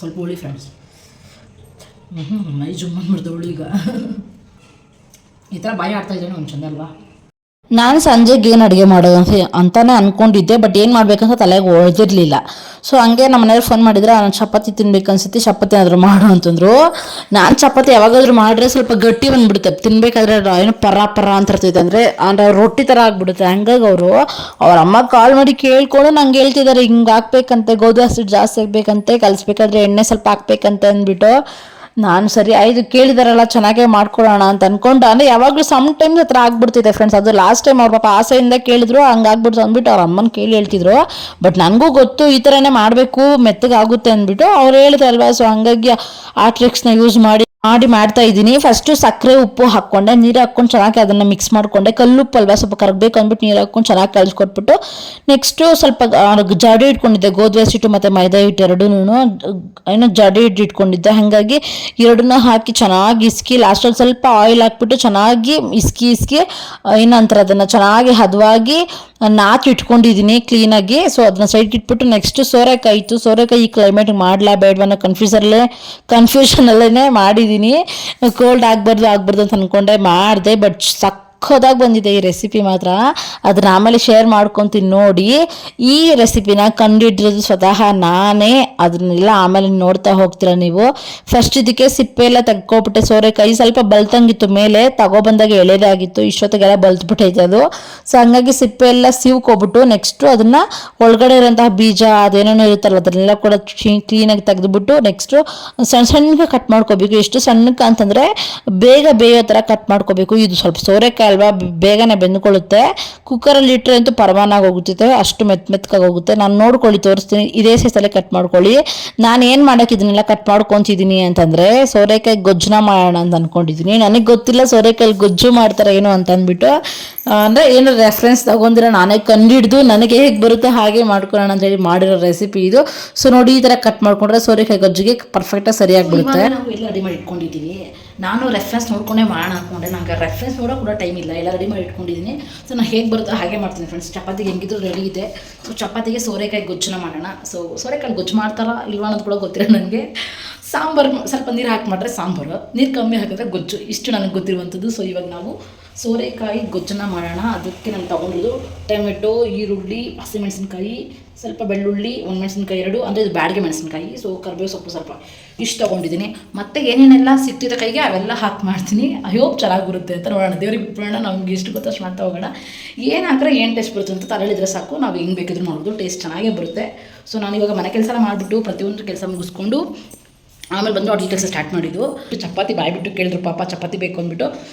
ಸ್ವಲ್ಪ ಹುಳಿ ಫ್ರೆಂಡ್ಸ್. ಮೈ ಜುಮ್ ಅಂದ್ಬಿಡ್ತು ಹುಳಿ ಈಗ. ಈ ಥರ ಬಾಯಿ ಆಡ್ತಾ ಇದ್ದೇನೆ ಒಂದು ಚಂದ ಅಲ್ವಾ. ನಾನು ಸಂಜೆಗೆ ಏನು ಅಡುಗೆ ಮಾಡೋದು ಅಂತಾನೆ ಅಂದ್ಕೊಂಡಿದ್ದೆ, ಬಟ್ ಏನು ಮಾಡ್ಬೇಕಂತ ತಲೆಗೆ ಓದಿರಲಿಲ್ಲ. ಸೊ ಹಂಗೆ ನಮ್ಮ ಮನೆಯವ್ರು ಫೋನ್ ಮಾಡಿದ್ರೆ ನಾನು ಚಪಾತಿ ತಿನ್ಬೇಕು ಅನ್ಸುತ್ತೆ, ಚಪಾತಿ ಏನಾದರೂ ಮಾಡು ಅಂತಂದ್ರು. ನಾನು ಚಪಾತಿ ಯಾವಾಗಾದ್ರೂ ಮಾಡಿದ್ರೆ ಸ್ವಲ್ಪ ಗಟ್ಟಿ ಬಂದ್ಬಿಡುತ್ತೆ, ತಿನ್ಬೇಕಾದ್ರೆ ಏನೋ ಪರ ಅಂತ ಇರ್ತೈತೆ, ಅಂದರೆ ರೊಟ್ಟಿ ಥರ ಆಗ್ಬಿಡುತ್ತೆ. ಹಂಗಾಗಿ ಅವ್ರ ಅಮ್ಮ ಕಾಲ್ ಮಾಡಿ ಕೇಳ್ಕೊಂಡು ನಂಗೆ ಹೇಳ್ತಿದ್ದಾರೆ ಹಿಂಗೆ ಹಾಕ್ಬೇಕಂತೆ, ಗೋಧಿ ಹಸಿಟ್ಟು ಜಾಸ್ತಿ ಹಾಕ್ಬೇಕಂತೆ, ಕಲಿಸ್ಬೇಕಾದ್ರೆ ಎಣ್ಣೆ ಸ್ವಲ್ಪ ಹಾಕ್ಬೇಕಂತೆ ಅಂದ್ಬಿಟ್ಟು. ನಾನು ಸರಿ ಆಯ್ತು ಕೇಳಿದಾರಲ್ಲ ಚೆನ್ನಾಗೇ ಮಾಡ್ಕೊಡೋಣ ಅಂತ ಅನ್ಕೊಂಡು, ಅಂದರೆ ಯಾವಾಗಲೂ ಸಮ್ ಟೈಮ್ಸ್ ಹತ್ರ ಆಗ್ಬಿಡ್ತಿದೆ ಫ್ರೆಂಡ್ಸ್. ಅದು ಲಾಸ್ಟ್ ಟೈಮ್ ಅವ್ರ ಪಾಪ ಆಸೆಯಿಂದ ಕೇಳಿದ್ರು, ಹಂಗಾಗ್ಬಿಡ್ತು ಅಂದ್ಬಿಟ್ಟು ಅವ್ರ ಅಮ್ಮನ ಕೇಳಿ ಹೇಳ್ತಿದ್ರು. ಬಟ್ ನನಗೂ ಗೊತ್ತು ಈ ಥರನೇ ಮಾಡಬೇಕು ಮೆತ್ತಗಾಗುತ್ತೆ ಅಂದ್ಬಿಟ್ಟು ಅವ್ರು ಹೇಳಿದ್ರಲ್ವಾ. ಸೊ ಹಂಗಾಗಿ ಆ ಟ್ರಿಕ್ಸ್ನ ಯೂಸ್ ಮಾಡಿ ಮಾಡ್ತಾ ಇದ್ದೀನಿ. ಫಸ್ಟು ಸಕ್ಕರೆ ಉಪ್ಪು ಹಾಕ್ಕೊಂಡೆ, ನೀರು ಹಾಕ್ಕೊಂಡು ಚೆನ್ನಾಗಿ ಅದನ್ನು ಮಿಕ್ಸ್ ಮಾಡಿಕೊಂಡೆ. ಕಲ್ಲುಪ್ಪು ಅಲ್ವಾ ಸ್ವಲ್ಪ ಕರಗಬೇಕು ಅಂದ್ಬಿಟ್ಟು ನೀರು ಹಾಕ್ಕೊಂಡು ಚೆನ್ನಾಗಿ ಕಲಿಸ್ಕೊಟ್ಬಿಟ್ಟು ನೆಕ್ಸ್ಟು ಸ್ವಲ್ಪ ಜಾಡಿ ಇಟ್ಕೊಂಡಿದ್ದೆ, ಗೋಧಿ ಹಸಿಟ್ಟು ಮತ್ತು ಮೈದಾ ಹಿಟ್ಟು ಎರಡೂ ಏನೋ ಜಾಡಿ ಇಟ್ಕೊಂಡಿದ್ದೆ. ಹಾಗಾಗಿ ಎರಡನ್ನೂ ಹಾಕಿ ಚೆನ್ನಾಗಿ ಇಸ್ಕಿ ಲಾಸ್ಟಲ್ಲಿ ಸ್ವಲ್ಪ ಆಯಿಲ್ ಹಾಕ್ಬಿಟ್ಟು ಚೆನ್ನಾಗಿ ಇಸ್ಕಿ ಏನಂತಾರೆ ಅದನ್ನು ಚೆನ್ನಾಗಿ ಹದವಾಗಿ ನಾಚಿ ಇಟ್ಕೊಂಡಿದ್ದೀನಿ ಕ್ಲೀನಾಗಿ. ಸೊ ಅದನ್ನ ಸೈಡ್ಗೆ ಇಟ್ಬಿಟ್ಟು ನೆಕ್ಸ್ಟ್ ಸೋರೆಕಾಯಿ ಈ ಕ್ಲೈಮೇಟ್ ಮಾಡಲಾ ಬೇಡವಾ ಅನ್ನೋ ಕನ್ಫ್ಯೂಷನಲ್ಲೇ ಮಾಡಿದ್ದೀನಿ. ಕೋಲ್ಡ್ ಆಗಬಾರ್ದು ಅಂತ ಅಂದ್ಕೊಂಡೆ, ಮಾಡಿದೆ. ಬಟ್ ಸಖತ್ತಾಗಿ ಬಂದಿದೆ ಈ ರೆಸಿಪಿ ಮಾತ್ರ. ಅದನ್ನ ಆಮೇಲೆ ಶೇರ್ ಮಾಡ್ಕೊತೀನಿ ನೋಡಿ. ಈ ರೆಸಿಪಿನ ಕಂಡಿಡಿರೋದು ಸ್ವತಃ ನಾನೇ, ಅದನ್ನೆಲ್ಲ ಆಮೇಲೆ ನೋಡ್ತಾ ಹೋಗ್ತೀರಾ ನೀವು. ಫಸ್ಟ್ ಇದಕ್ಕೆ ಸಿಪ್ಪೆ ಎಲ್ಲ ತೆಗ್ಕೊಬಿಟ್ಟೆ. ಸೋರೆಕಾಯಿ ಸ್ವಲ್ಪ ಬಲ್ತಂಗಿತ್ತು, ಮೇಲೆ ತಗೊಬಂದಾಗ ಎಳೆದಾಗಿತ್ತು, ಇಷ್ಟೊತ್ತಿಗೆಲ್ಲ ಬಲ್ತ್ಬಿಟ್ಟೈತೆ ಅದು. ಸೊ ಹಂಗಾಗಿ ಸಿಪ್ಪೆ ಎಲ್ಲ ಸೀವ್ಕೊಬಿಟ್ಟು ನೆಕ್ಸ್ಟು ಅದನ್ನು ಒಳಗಡೆ ಇರೋಂತಹ ಬೀಜ ಅದೇನೇನೋ ಇರುತ್ತಲ್ಲ ಅದನ್ನೆಲ್ಲ ಕೂಡ ಕ್ಲೀನಾಗಿ ತೆಗೆದುಬಿಟ್ಟು ನೆಕ್ಸ್ಟು ಸಣ್ಣಗೆ ಕಟ್ ಮಾಡ್ಕೋಬೇಕು. ಎಷ್ಟು ಸಣ್ಣಕ್ಕೆ ಅಂತಂದರೆ ಬೇಗ ಬೇಯೋ ಥರ ಕಟ್ ಮಾಡ್ಕೋಬೇಕು. ಇದು ಸ್ವಲ್ಪ ಸೋರೆಕಾಯಿ ಅಲ್ವಾ, ಬೇಗನೆ ಬೆಂದ್ಕೊಳ್ಳುತ್ತೆ. ಕುಕ್ಕರಲ್ಲಿ ಇಟ್ಟರೆ ಅಂತೂ ಪರಮಾನಾಗಿ ಹೋಗುತ್ತೆ, ಅಷ್ಟು ಮೆತ್ತಗಾಗಿ ಹೋಗುತ್ತೆ. ನಾನು ನೋಡ್ಕೊಳ್ಳಿ ತೋರಿಸ್ತೀನಿ, ಇದೇ ಸೈಜಲ್ಲೇ ಕಟ್ ಮಾಡ್ಕೊಳ್ಳಿ. ನಾನು ಏನು ಮಾಡೋಕ್ಕೆ ಇದನ್ನೆಲ್ಲ ಕಟ್ ಮಾಡ್ಕೊತಿದ್ದೀನಿ ಅಂತಂದರೆ ಸೋರೆಕಾಯಿ ಗೊಜ್ಜುನ ಮಾಡೋಣ ಅಂತ ಅಂದ್ಕೊಂಡಿದ್ದೀನಿ. ನನಗೆ ಗೊತ್ತಿಲ್ಲ ಸೋರೆಕಾಯಿ ಗೊಜ್ಜು ಮಾಡ್ತಾರೆ ಏನು ಅಂತ ಅಂದ್ಬಿಟ್ಟು, ಅಂದರೆ ಏನು ರೆಫರೆನ್ಸ್ ತಗೊಂಡಿರೋ ನಾನೇ ಕಂಡಿಡ್ದು ನನಗೆ ಹೇಗೆ ಬರುತ್ತೆ ಹಾಗೆ ಮಾಡ್ಕೊಳ್ಳೋಣ ಅಂತೇಳಿ ಮಾಡಿರೋ ರೆಸಿಪಿ ಇದು. ಸೊ ನೋಡಿ ಈ ಥರ ಕಟ್ ಮಾಡ್ಕೊಂಡ್ರೆ ಸೋರೆಕಾಯಿ ಗೊಜ್ಜಿಗೆ ಪರ್ಫೆಕ್ಟಾಗಿ ಸರಿಯಾಗಿಬಿಡುತ್ತೆ. ನಾವು ಎಲ್ಲ ರೆಡಿ ಮಾಡಿ ಇಟ್ಕೊಂಡಿದ್ದೀವಿ. ನಾನು ರೆಫರೆನ್ಸ್ ನೋಡ್ಕೊಂಡೇ ಮಾಡೋಣ ಅಂದ್ಕೊಂಡೆ, ನನಗೆ ರೆಫರೆನ್ಸ್ ನೋಡೋ ಕೂಡ ಟೈಮ್ ಇಲ್ಲ, ಎಲ್ಲ ರೆಡಿ ಮಾಡಿ ಇಟ್ಕೊಂಡಿದ್ದೀನಿ. ಸೊ ನಾನು ಹೇಗೆ ಬರುತ್ತೋ ಹಾಗೆ ಮಾಡ್ತೀನಿ ಫ್ರೆಂಡ್ಸ್. ಚಪಾತಿಗೆ ಹೆಂಗಿದ್ರು ರೆಡಿ ಇದೆ. ಸೊ ಚಪಾತಿಗೆ ಸೋರೆಕಾಯಿ ಗೊಜ್ಜನ್ನ ಮಾಡೋಣ. ಸೊ ಸೋರೆಕಾಯಿ ಗೊಜ್ಜು ಮಾಡ್ತಾರಾ ಇಲ್ವಾ ಅನ್ನೋದು ಕೂಡ ಗೊತ್ತಿಲ್ಲ ನನಗೆ. ಸಾಂಬಾರು ಸ್ವಲ್ಪ ನೀರು ಹಾಕಿ ಮಾಡಿದ್ರೆ ಸಾಂಬಾರು, ನೀರು ಕಮ್ಮಿ ಹಾಕಿದ್ರೆ ಗೊಜ್ಜು, ಇಷ್ಟು ನನಗೆ ಗೊತ್ತಿರುವಂಥದ್ದು. ಸೊ ಇವಾಗ ನಾವು ಸೋರೆಕಾಯಿ ಗೊಜ್ಜನ್ನ ಮಾಡೋಣ. ಅದಕ್ಕೆ ನಾನು ತೊಗೊಂಡಿದ್ದು ಟೊಮೆಟೊ, ಈರುಳ್ಳಿ, ಹಸಿಮೆಣಸಿನ್ಕಾಯಿ, ಸ್ವಲ್ಪ ಬೆಳ್ಳುಳ್ಳಿ, ಒಣಮೆಣಸಿನ್ಕಾಯಿ 2, ಅಂದರೆ ಇದು ಬ್ಯಾಡಿಗೆ ಮೆಣಸಿನ್ಕಾಯಿ, ಸೊ ಕರಿಬೇವು ಸೊಪ್ಪು ಸ್ವಲ್ಪ ಇಷ್ಟು ತೊಗೊಂಡಿದ್ದೀನಿ. ಮತ್ತು ಏನೇನೆಲ್ಲ ಸಿಕ್ತಿದ್ದ ಕೈಗೆ ಅವೆಲ್ಲ ಹಾಕಿ ಮಾಡ್ತೀನಿ. ಐ ಹೋಪ್ ಚೆನ್ನಾಗಿ ಬರುತ್ತೆ ಅಂತ ನೋಡೋಣ. ದೇವ್ರಿಗೆ ಬಿಡೋಣ, ನಮ್ಗೆ ಎಷ್ಟು ಗೊತ್ತಷ್ಟು ಮಾಡ್ತಾ ಹೋಗೋಣ. ಏನು ಹಾಕಿದ್ರೆ ಏನು ಟೇಸ್ಟ್ ಬರುತ್ತೆ ಅಂತ ತಲೆಯಲ್ಲಿದ್ರೆ ಸಾಕು, ನಾವು ಹೆಂಗೆ ಬೇಕಿದ್ರು ಮಾಡೋದು, ಟೇಸ್ಟ್ ಚೆನ್ನಾಗೇ ಬರುತ್ತೆ. ಸೊ ನಾನಿವಾಗ ಮನೆ ಕೆಲಸ ಮಾಡಿಬಿಟ್ಟು ಪ್ರತಿಯೊಂದು ಕೆಲಸ ಮುಗಿಸ್ಕೊಂಡು ಆಮೇಲೆ ಬಂದು ಅಡುಗೆ ಕೆಲಸ ಸ್ಟಾರ್ಟ್ ಮಾಡಿದ್ದು. ಚಪಾತಿ ಬಾಯ್ಬಿಟ್ಟು ಕೇಳಿದ್ರು ಪಾಪ ಚಪಾತಿ ಬೇಕು ಅಂದ್ಬಿಟ್ಟು.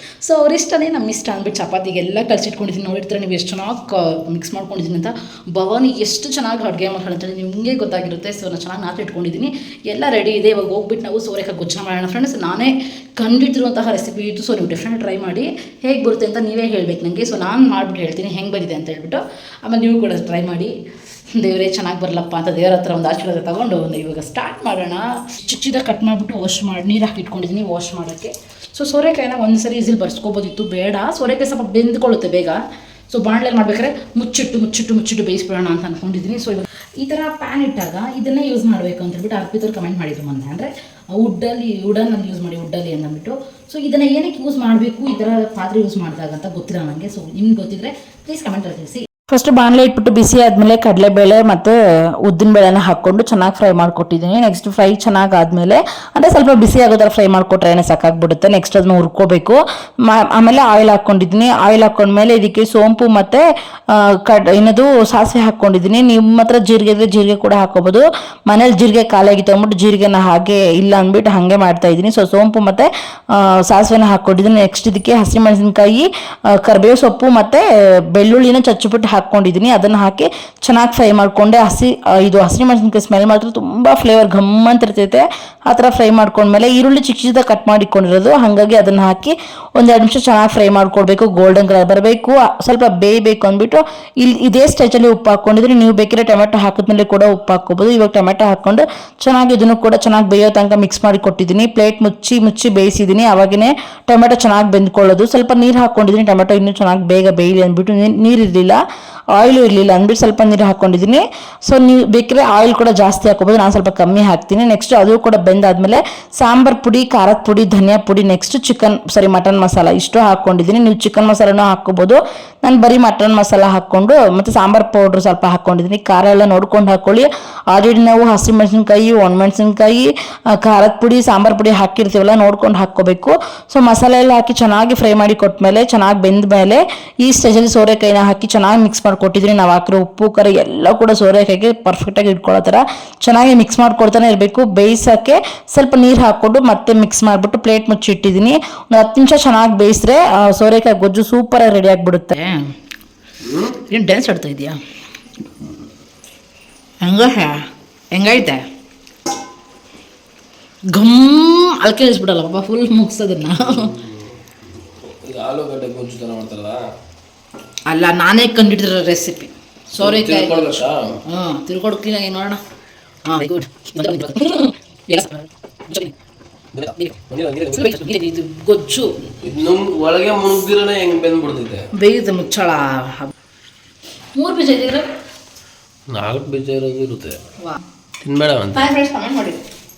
ಸೊ ಅವ್ರ ಇಷ್ಟನೇ ನಮ್ಮ ಇಷ್ಟ ಅಂದ್ಬಿಟ್ಟು ಚಪಾತಿಗೆಲ್ಲ ಕಲಿಸಿಟ್ಕೊಂಡಿದ್ದೀನಿ. ನೋಡಿರ್ತಾರೆ ನೀವು ಎಷ್ಟು ಚೆನ್ನಾಗಿ ಮಿಕ್ಸ್ ಮಾಡ್ಕೊಂಡಿದ್ದೀನಿ ಅಂತ. ಭವಾನಿ ಎಷ್ಟು ಚೆನ್ನಾಗಿ ಅಡುಗೆ ಮಾಡ್ತಾರೆ ಅಂತೇಳಿ ನಿಮಗೆ ಗೊತ್ತಾಗಿರುತ್ತೆ. ಸೊ ನಾನು ಚೆನ್ನಾಗಿ ನಾಟಿ ಇಟ್ಕೊಂಡಿದ್ದೀನಿ, ಎಲ್ಲ ರೆಡಿ ಇದೆ. ಇವಾಗ ಹೋಗ್ಬಿಟ್ಟು ನಾವು ಸೋರೆಕಾಯಿ ಗೊಜ್ಜನ್ನ ಮಾಡೋಣ ಫ್ರೆಂಡ್ಸ್. ನಾನೇ ಕಂಡಿಟ್ಟಿರುವಂತಹ ರೆಸಿಪಿ ಇತ್ತು. ಸೊ ನೀವು ಡೆಫಿನೆಟ್ ಟ್ರೈ ಮಾಡಿ, ಹೇಗೆ ಬರುತ್ತೆ ಅಂತ ನೀವೇ ಹೇಳ್ಬೇಕು ನನಗೆ. ಸೊ ನಾನು ಮಾಡಿಬಿಟ್ಟು ಹೇಳ್ತೀನಿ ಹೆಂಗೆ ಬಂದಿದೆ ಅಂತ ಹೇಳ್ಬಿಟ್ಟು, ಆಮೇಲೆ ನೀವು ಕೂಡ ಟ್ರೈ ಮಾಡಿ. ದೇವರೇ ಚೆನ್ನಾಗಿ ಬರಲಪ್ಪ ಅಂತ ದೇವರ ಹತ್ರ ಒಂದು ಆಶೀರ್ವಾದ ತೊಗೊಂಡು ಇವಾಗ ಸ್ಟಾರ್ಟ್ ಮಾಡೋಣ. ಚಿಕ್ಕ ಕಟ್ ಮಾಡಿಬಿಟ್ಟು ವಾಶ್ ಮಾಡಿ ನೀರು ಹಾಕಿ ಇಟ್ಕೊಂಡಿದ್ದೀನಿ ವಾಶ್ ಮಾಡೋಕ್ಕೆ. ಸೊ ಸೋರೆಕಾಯಿನ ಒಂದು ಸರಿ ಇಸಿಲ್ ಬರ್ಸ್ಕೊಬೋದಿತ್ತು, ಬೇಡ, ಸೋರೆಕಾಯಿ ಸ್ವಲ್ಪ ಬೆಂದ್ಕೊಳ್ಳುತ್ತೆ ಬೇಗ. ಸೊ ಬಾಣಲೆಯಲ್ಲಿ ಮಾಡ್ಬೇಕಾದ್ರೆ ಮುಚ್ಚಿಟ್ಟು ಬೇಯಿಸ್ಬಿಡೋಣ ಅಂತ ಅಂದ್ಕೊಂಡಿದ್ದೀನಿ. ಸೊ ಇವಾಗ ಈ ಥರ ಪ್ಯಾನ್ ಇಟ್ಟಾಗ ಇದನ್ನೇ ಯೂಸ್ ಮಾಡಬೇಕು ಅಂತ ಹೇಳ್ಬಿಟ್ಟು ಅರ್ಪಿತರು ಕಮೆಂಟ್ ಮಾಡಿದ್ರು ಮೊನ್ನೆ, ಅಂದರೆ ವುಡನಲ್ಲಿ ಯೂಸ್ ಮಾಡಿ, ವುಡ್ಡಲ್ಲಿ ಅಂದ್ಬಿಟ್ಟು. ಸೊ ಇದನ್ನು ಏನಕ್ಕೆ ಯೂಸ್ ಮಾಡಬೇಕು, ಈ ಥರ ಪಾತ್ರೆ ಯೂಸ್ ಮಾಡಿದಾಗ ಅಂತ ಗೊತ್ತಿಲ್ಲ ನನಗೆ. ಸೊ ನಿಮ್ಗೆ ಗೊತ್ತಿದ್ರೆ ಪ್ಲೀಸ್ ಕಮೆಂಟಲ್ಲಿ ತಿಳಿಸಿ. ಫಸ್ಟ್ ಬಾಣಲೆ ಇಟ್ಬಿಟ್ಟು ಬಿಸಿ ಆದಮೇಲೆ ಕಡಲೆಬೇಳೆ ಮತ್ತು ಉದ್ದಿನಬೇಳೆನ ಹಾಕ್ಕೊಂಡು ಚೆನ್ನಾಗಿ ಫ್ರೈ ಮಾಡಿಕೊಟ್ಟಿದ್ದೀನಿ. ನೆಕ್ಸ್ಟ್ ಫ್ರೈ ಚೆನ್ನಾಗಿ ಆದಮೇಲೆ ಅಂದರೆ ಸ್ವಲ್ಪ ಬಿಸಿ ಆಗೋ ಥರ ಫ್ರೈ ಮಾಡಿಕೊಟ್ರೆ ಸಾಕಾಗ್ಬಿಡುತ್ತೆ. ನೆಕ್ಸ್ಟ್ ಅದನ್ನ ಹುರ್ಕೋಬೇಕು. ಆಮೇಲೆ ಆಯಿಲ್ ಹಾಕ್ಕೊಂಡಿದ್ದೀನಿ. ಆಯಿಲ್ ಹಾಕ್ಕೊಂಡ್ಮೇಲೆ ಇದಕ್ಕೆ ಸೋಂಪು ಮತ್ತು ಏನದು ಸಾಸಿವೆ ಹಾಕ್ಕೊಂಡಿದ್ದೀನಿ. ನಿಮ್ಮ ಹತ್ರ ಜೀರಿಗೆ ಇದ್ದರೆ ಜೀರಿಗೆ ಕೂಡ ಹಾಕೋಬೋದು. ಮನೇಲಿ ಜೀರಿಗೆ ಖಾಲಿಯಾಗಿತ್ತು ಅಂದ್ಬಿಟ್ಟು ಜೀರಿಗೆನ ಹಾಗೆ ಇಲ್ಲ ಅಂದ್ಬಿಟ್ಟು ಹಾಗೆ ಮಾಡ್ತಾಯಿದ್ದೀನಿ. ಸೊ ಸೋಂಪು ಮತ್ತು ಸಾಸಿವೆನ ಹಾಕ್ಕೊಂಡಿದ್ದೀನಿ. ನೆಕ್ಸ್ಟ್ ಇದಕ್ಕೆ ಹಸಿಮೆಣಸಿನ್ಕಾಯಿ, ಕರಿಬೇವು ಸೊಪ್ಪು ಮತ್ತು ಬೆಳ್ಳುಳ್ಳಿನ ಚಚ್ಚಿಬಿಟ್ಟು ಹಾಕ್ಕೊಂಡಿದ್ದೀನಿ. ಅದನ್ನು ಹಾಕಿ ಚೆನ್ನಾಗಿ ಫ್ರೈ ಮಾಡಿಕೊಂಡೆ. ಇದು ಹಸಿಮೆಣಸಿನ್ಕಾಯಿ ಸ್ಮೆಲ್ ಮಾಡಿದ್ರೆ ತುಂಬ ಫ್ಲೇವರ್ ಘಮ್ ಅಂತ ಇರ್ತೈತೆ. ಆ ಥರ ಫ್ರೈ ಮಾಡ್ಕೊಂಡ್ಮೇಲೆ ಈರುಳ್ಳಿ ಚಿಕ್ಕ ಕಟ್ ಮಾಡಿಕೊಂಡಿರೋದು, ಹಾಗಾಗಿ ಅದನ್ನು ಹಾಕಿ ಒಂದೆರಡು ನಿಮಿಷ ಚೆನ್ನಾಗಿ ಫ್ರೈ ಮಾಡ್ಕೊಳ್ಬೇಕು. ಗೋಲ್ಡನ್ ಕಲರ್ ಬರಬೇಕು, ಸ್ವಲ್ಪ ಬೇಯಬೇಕು ಅಂದ್ಬಿಟ್ಟು ಇದೇ ಸ್ಟೇಜಲ್ಲಿ ಉಪ್ಪು ಹಾಕ್ಕೊಂಡಿದ್ದೀನಿ. ನೀವು ಬೇಕಿದ್ರೆ ಟೊಮೆಟೊ ಹಾಕಿದ್ಮೇಲೆ ಕೂಡ ಉಪ್ಪು ಹಾಕ್ಕೋಬೋದು. ಇವಾಗ ಟೊಮೆಟೊ ಹಾಕ್ಕೊಂಡು ಚೆನ್ನಾಗಿ ಇದನ್ನು ಕೂಡ ಚೆನ್ನಾಗಿ ಬೇಯೋ ತನಕ ಮಿಕ್ಸ್ ಮಾಡಿ ಕೊಟ್ಟಿದ್ದೀನಿ. ಪ್ಲೇಟ್ ಮುಚ್ಚಿ ಬೇಯಿಸಿದ್ದೀನಿ. ಅವಾಗೇ ಟೊಮೆಟೊ ಚೆನ್ನಾಗಿ ಬೆಂದ್ಕೊಳ್ಳೋದು. ಸ್ವಲ್ಪ ನೀರು ಹಾಕ್ಕೊಂಡಿದ್ದೀನಿ, ಟೊಮೆಟೊ ಇನ್ನೂ ಚೆನ್ನಾಗಿ ಬೇಗ ಬೇಯಲಿ ಅಂದ್ಬಿಟ್ಟು. ನೀರಿರಲಿಲ್ಲ, ಆಯಿಲು ಇರಲಿಲ್ಲ ಅಂದ್ಬಿಟ್ಟು ಸ್ವಲ್ಪ ನೀರು ಹಾಕ್ಕೊಂಡಿದ್ದೀನಿ. ಸೊ ನೀವು ಬೇಕಿದ್ರೆ ಆಯಿಲ್ ಕೂಡ ಜಾಸ್ತಿ ಹಾಕೋಬೋದು, ನಾನು ಸ್ವಲ್ಪ ಕಮ್ಮಿ ಹಾಕ್ತೀನಿ. ನೆಕ್ಸ್ಟ್ ಅದು ಕೂಡ ಬೆಂದಾದ್ಮೇಲೆ ಸಾಂಬಾರ್ ಪುಡಿ, ಖಾರದ ಪುಡಿ, ಧನಿಯಾ ಪುಡಿ, ನೆಕ್ಸ್ಟ್ ಮಟನ್ ಮಸಾಲ ಇಷ್ಟು ಹಾಕ್ಕೊಂಡಿದ್ದೀನಿ. ನೀವು ಚಿಕನ್ ಮಸಾಲನೂ ಹಾಕ್ಕೋಬೋದು. ನಾನು ಬರೀ ಮಟನ್ ಮಸಾಲ ಹಾಕ್ಕೊಂಡು ಮತ್ತು ಸಾಂಬಾರ್ ಪೌಡ್ರ್ ಸ್ವಲ್ಪ ಹಾಕ್ಕೊಂಡಿದ್ದೀನಿ. ಖಾರ ಎಲ್ಲ ನೋಡ್ಕೊಂಡು ಹಾಕ್ಕೊಳ್ಳಿ. ಆಲ್ರೆಡಿ ನಾವು ಹಸಿಮೆಣಸಿನ್ಕಾಯಿ, ಒಣಮೆಣಸಿನ್ಕಾಯಿ, ಖಾರದ ಪುಡಿ, ಸಾಂಬಾರ್ ಪುಡಿ ಹಾಕಿರ್ತೀವಲ್ಲ, ನೋಡ್ಕೊಂಡು ಹಾಕ್ಕೋಬೇಕು. ಸೊ ಮಸಾಲೆ ಎಲ್ಲ ಹಾಕಿ ಚೆನ್ನಾಗಿ ಫ್ರೈ ಮಾಡಿ ಕೊಟ್ಮೇಲೆ, ಚೆನ್ನಾಗಿ ಬೆಂದ ಮೇಲೆ ಈ ಸ್ಟೇಜಲ್ಲಿ ಸೋರೆಕಾಯಿನ ಹಾಕಿ ಚೆನ್ನಾಗಿ ಮಿಕ್ಸ್ ಮಾಡಿಕೊಟ್ಟಿದ್ದೀನಿ. ನಾವು ಹಾಕಿರೋ ಉಪ್ಪು ಖಾರ ಎಲ್ಲ ಕೂಡ ಸೋರೆಕಾಯಿಗೆ ಪರ್ಫೆಕ್ಟಾಗಿ ಇಟ್ಕೊಳ್ಳೋ ಥರ ಚೆನ್ನಾಗಿ ಮಿಕ್ಸ್ ಮಾಡ್ಕೊಡ್ತಾನೆ ಇರಬೇಕು. ಬೇಯಿಸೋಕ್ಕೆ ಸ್ವಲ್ಪ ನೀರು ಹಾಕ್ಕೊಂಡು ಮತ್ತೆ ಮಿಕ್ಸ್ ಮಾಡಿಬಿಟ್ಟು ಪ್ಲೇಟ್ ಮುಚ್ಚಿಟ್ಟಿದ್ದೀನಿ. ಒಂದು 10 ನಿಮಿಷ ಚೆನ್ನಾಗಿ ಬೇಯಿಸಿದ್ರೆ ಸೋರೆಕಾಯಿ ಗೊಜ್ಜು ಸೂಪರಾಗಿ ರೆಡಿ ಆಗಿಬಿಡುತ್ತೆ. ಏನು ಡ್ಯಾನ್ಸ್ ಆಡ್ತಾ ಇದೆಯಾ? ಹೆಂಗೈತೆ? ಘಮ್ ಅಲ್ಲಿ ಕೇಳಿಸ್ಬಿಡಲ್ಲ ಪಾಪ, ಫುಲ್ ಮುಗಿಸೋದನ್ನ. ಈಗ ಆಲೂಗಡ್ಡೆ ಗೊಜ್ಜು ಥರ ಮಾಡ್ತಾರಲ್ಲ, ಅಲ್ಲ ನಾನೇ ಕಂಡಿಡಿದಿರೋ ರೆಸಿಪಿ ಸೋರೆಕಾಯಿ. ತಿಳ್ಕೊಳ್ಬೇಕಾ? ತಿಳ್ಕೊಡ್ತೀನಿ ನೋಡೋಣ. ಹಾಂ ಗುಡ್. ಇದು ಗೊಜ್ಜು ಇದು ಒಳಗೆ ಮುಳುಗ್ದಿರನೇ ಹೆಂಗ್ ಬೆಂದ್ಬಿಡ್ತೈತೆ. ಬೇಯ್ದು ಮುಚ್ಚಳ 3 ಬೀಜ ಇದೀರ, 4 ಬೀಜ ಇರೋದು ಇರುತ್ತೆ. ವಾ ತಿನ್ಬೇಡ ಅಂತ ಹಾಯ್ ಫ್ರೆಂಡ್ಸ್, ಕಮೆಂಟ್ ಮಾಡಿ.